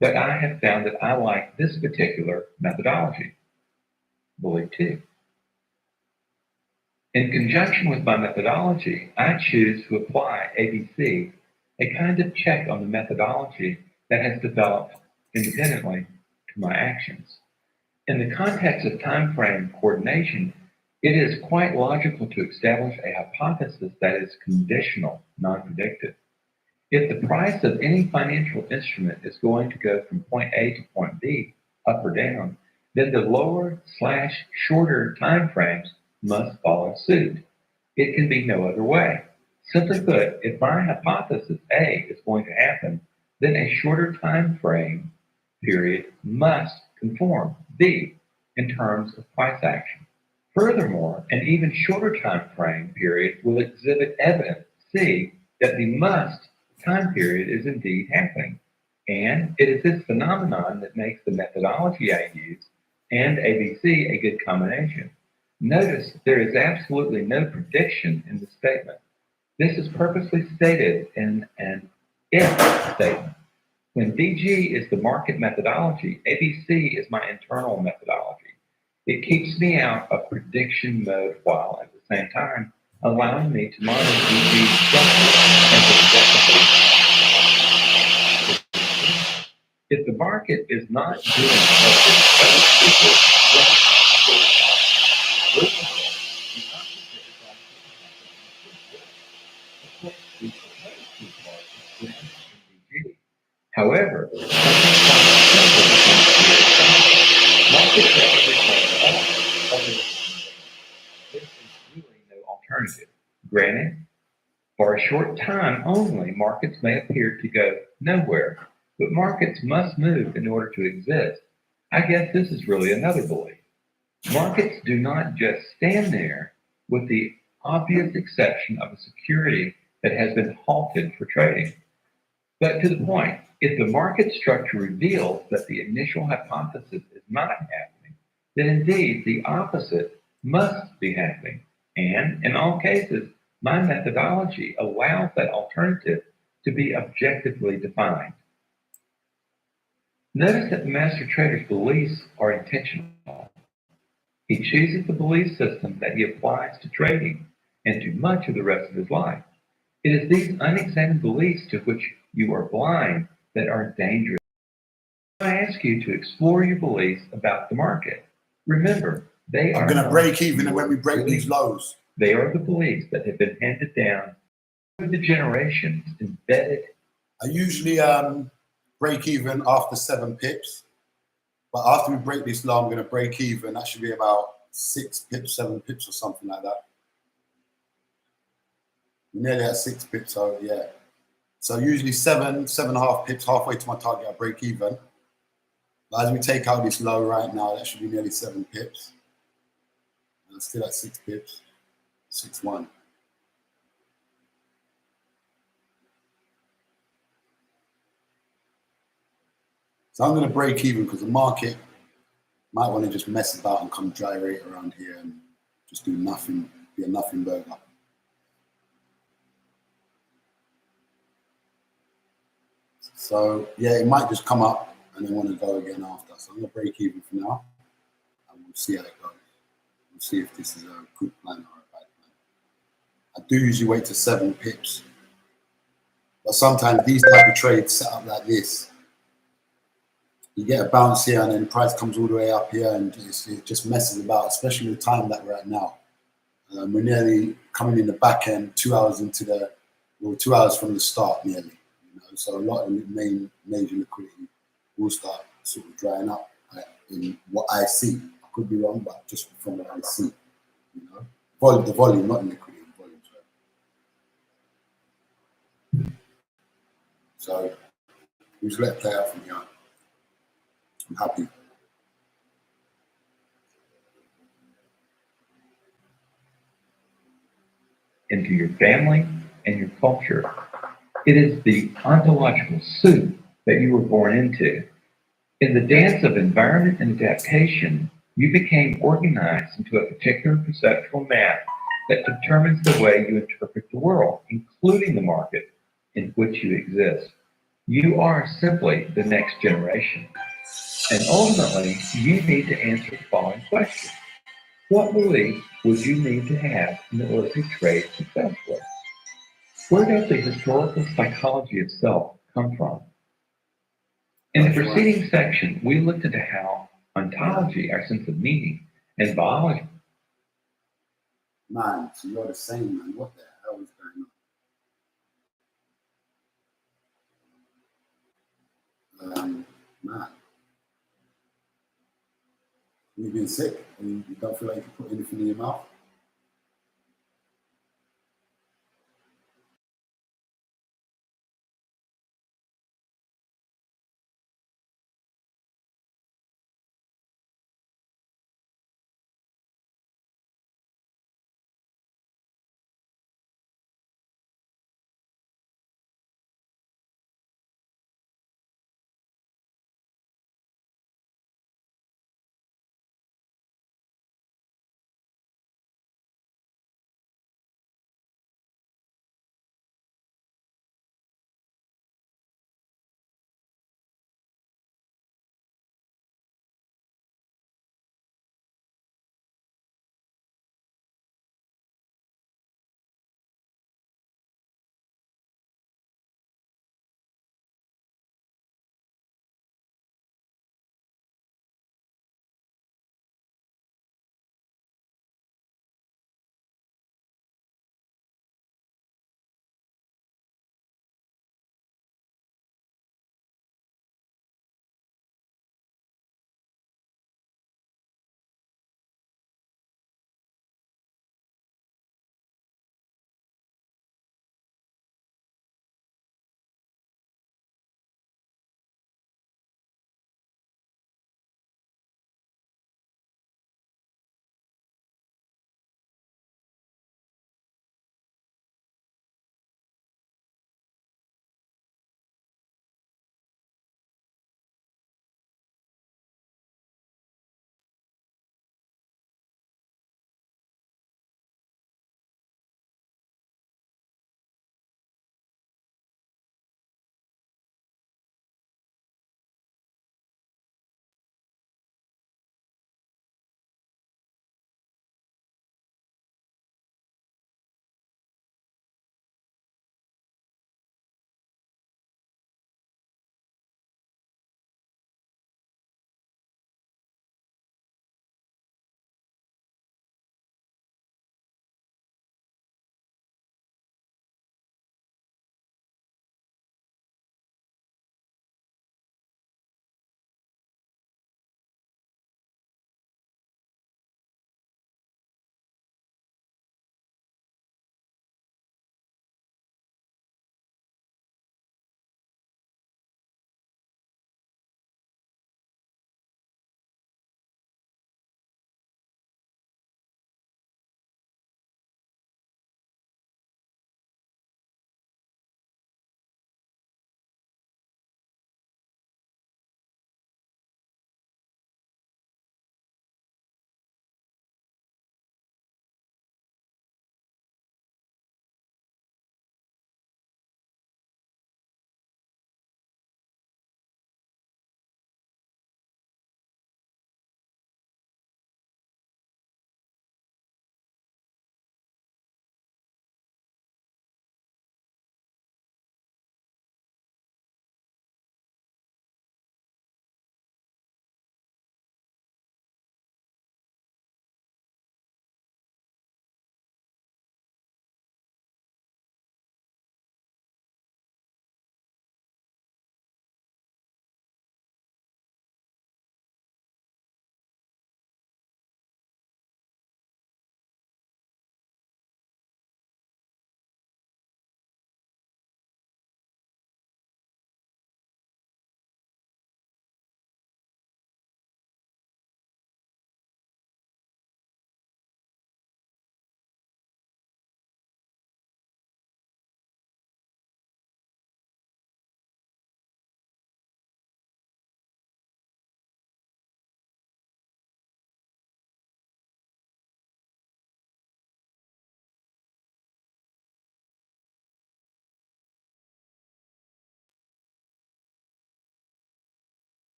but I have found that I like this particular methodology. Belief 2. In conjunction with my methodology, I choose to apply ABC, a kind of check on the methodology that has developed independently to my actions. In the context of time frame coordination, it is quite logical to establish a hypothesis that is conditional, non-predictive. If the price of any financial instrument is going to go from point A to point B, up or down, then the lower/shorter time frames must follow suit. It can be no other way. Simply put, if my hypothesis A is going to happen, then a shorter time frame period must conform B in terms of price action. Furthermore, an even shorter time frame period will exhibit evidence C that the must time period is indeed happening. And it is this phenomenon that makes the methodology I use and ABC a good combination. Notice there is absolutely no prediction in the statement. This is purposely stated in an if statement. When DG is the market methodology, ABC is my internal methodology. It keeps me out of prediction mode while at the same time allowing me to monitor DG's structure and objectively. If the market is not doing what it's supposed to do, however, market this is really no alternative. Granted, for a short time only, markets may appear to go nowhere, but markets must move in order to exist. I guess this is really another belief. Markets do not just stand there, with the obvious exception of a security that has been halted for trading. But to the point, if the market structure reveals that the initial hypothesis is not happening, then indeed the opposite must be happening. And in all cases, my methodology allows that alternative to be objectively defined. Notice that the master trader's beliefs are intentional. He chooses the belief system that he applies to trading and to much of the rest of his life. It is these unexamined beliefs to which you are blind that are dangerous. I ask you to explore your beliefs about the market. Remember, they are I'm going to not break even when we your break these beliefs. lows. They are the beliefs that have been handed down through the generations, embedded. I usually break even after 7 pips. But after we break this low, I'm going to break even. That should be about 6 pips, 7 pips or something like that. Nearly at 6 pips, so yeah. So usually 7.5 pips, halfway to my target, I break even. But as we take out this low right now, that should be nearly 7 pips. And still at 6 pips, 6-1. So I'm going to break even because the market might want to just mess about and come gyrate around here and just do nothing, be a nothing burger. So yeah, it might just come up and then want to go again after. So I'm going to break even for now and we'll see how it goes. We'll see if this is a good plan or a bad plan. I do usually wait to 7 pips, but sometimes these type of trades set up like this, you get a bounce here and then the price comes all the way up here and it just messes about, especially the time that we're at now. We're nearly coming in the back end, 2 hours into the, well, 2 hours from the start nearly. You know? So a lot of the main major liquidity will start sort of drying up in what I see. I could be wrong, but just from what I see, you know, the volume, not the liquidity, the volume. So we just let it play out from here. I'm happy. Into your family and your culture. It is the ontological suit that you were born into. In the dance of environment and adaptation, you became organized into a particular perceptual map that determines the way you interpret the world, including the market in which you exist. You are simply the next generation. And ultimately, you need to answer the following question. What belief would you need to have in order to trade successfully? Where does the historical psychology of self come from? In the preceding section, we looked into how ontology, our sense of meaning, and biology. Man, so you're the same, man. What the hell is going on? Man, you've been sick and you don't feel like you can put anything in your mouth?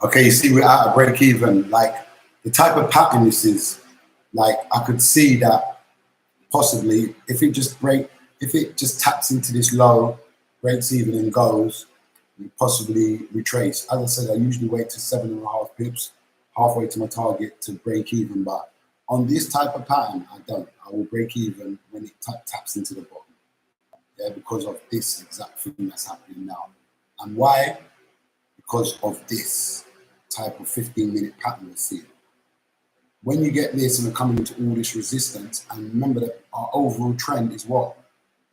Okay, you see, we're at a break even. Like the type of pattern this is, like I could see that possibly if it just taps into this low, breaks even and goes, we possibly retrace. As I said, I usually wait to 7.5 pips, halfway to my target to break even. But on this type of pattern, I don't. I will break even when it taps into the bottom. Yeah, because of this exact thing that's happening now. And why? Because of this type of 15-minute pattern we're seeing. When you get this and we're coming into all this resistance, and remember that our overall trend is what?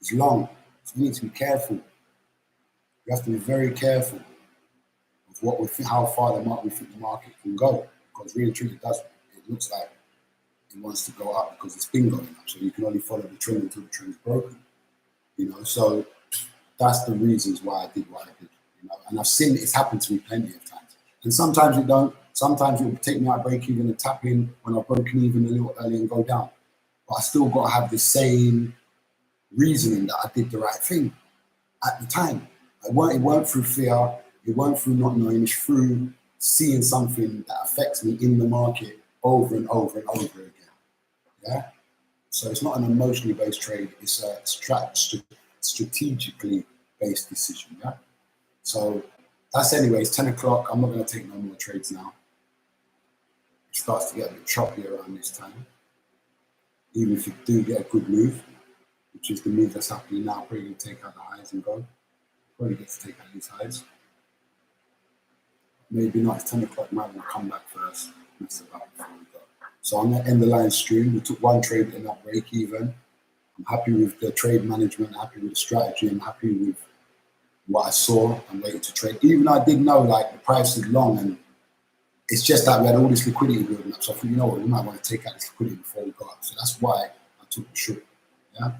It's long. So we need to be careful. We have to be very careful of what we think, how far we think the market can go. Because really, truly, it looks like it wants to go up because it's been going up. So you can only follow the trend until the trend is broken. You know, so that's the reasons why I did what I did. You know, and I've seen it's happened to me plenty of times. And sometimes it don't. Sometimes it will take me out break even and tap in when I've broken even a little early and go down. But I still got to have the same reasoning that I did the right thing at the time. It weren't through fear. It weren't through not knowing. It's through seeing something that affects me in the market over and over and over again. Yeah. So it's not an emotionally based trade. It's a strategically based decision. Yeah. So that's anyways 10 o'clock. I'm not going to take no more trades now. It starts to get a bit choppy around this time. Even if you do get a good move, which is the move that's happening now, probably going to take out the highs and go. Probably get to take out these highs. Maybe not. It's 10 o'clock. Might want to come back first. Mess about before we go. So I'm going to end the live stream. We took one trade in that break even. I'm happy with the trade management, happy with the strategy, I'm happy with what I saw and waiting to trade. Even though I did know like the price is long and it's just that we had all this liquidity building up. So I thought, you know what, we might want to take out this liquidity before we go up. So that's why I took the short. Yeah.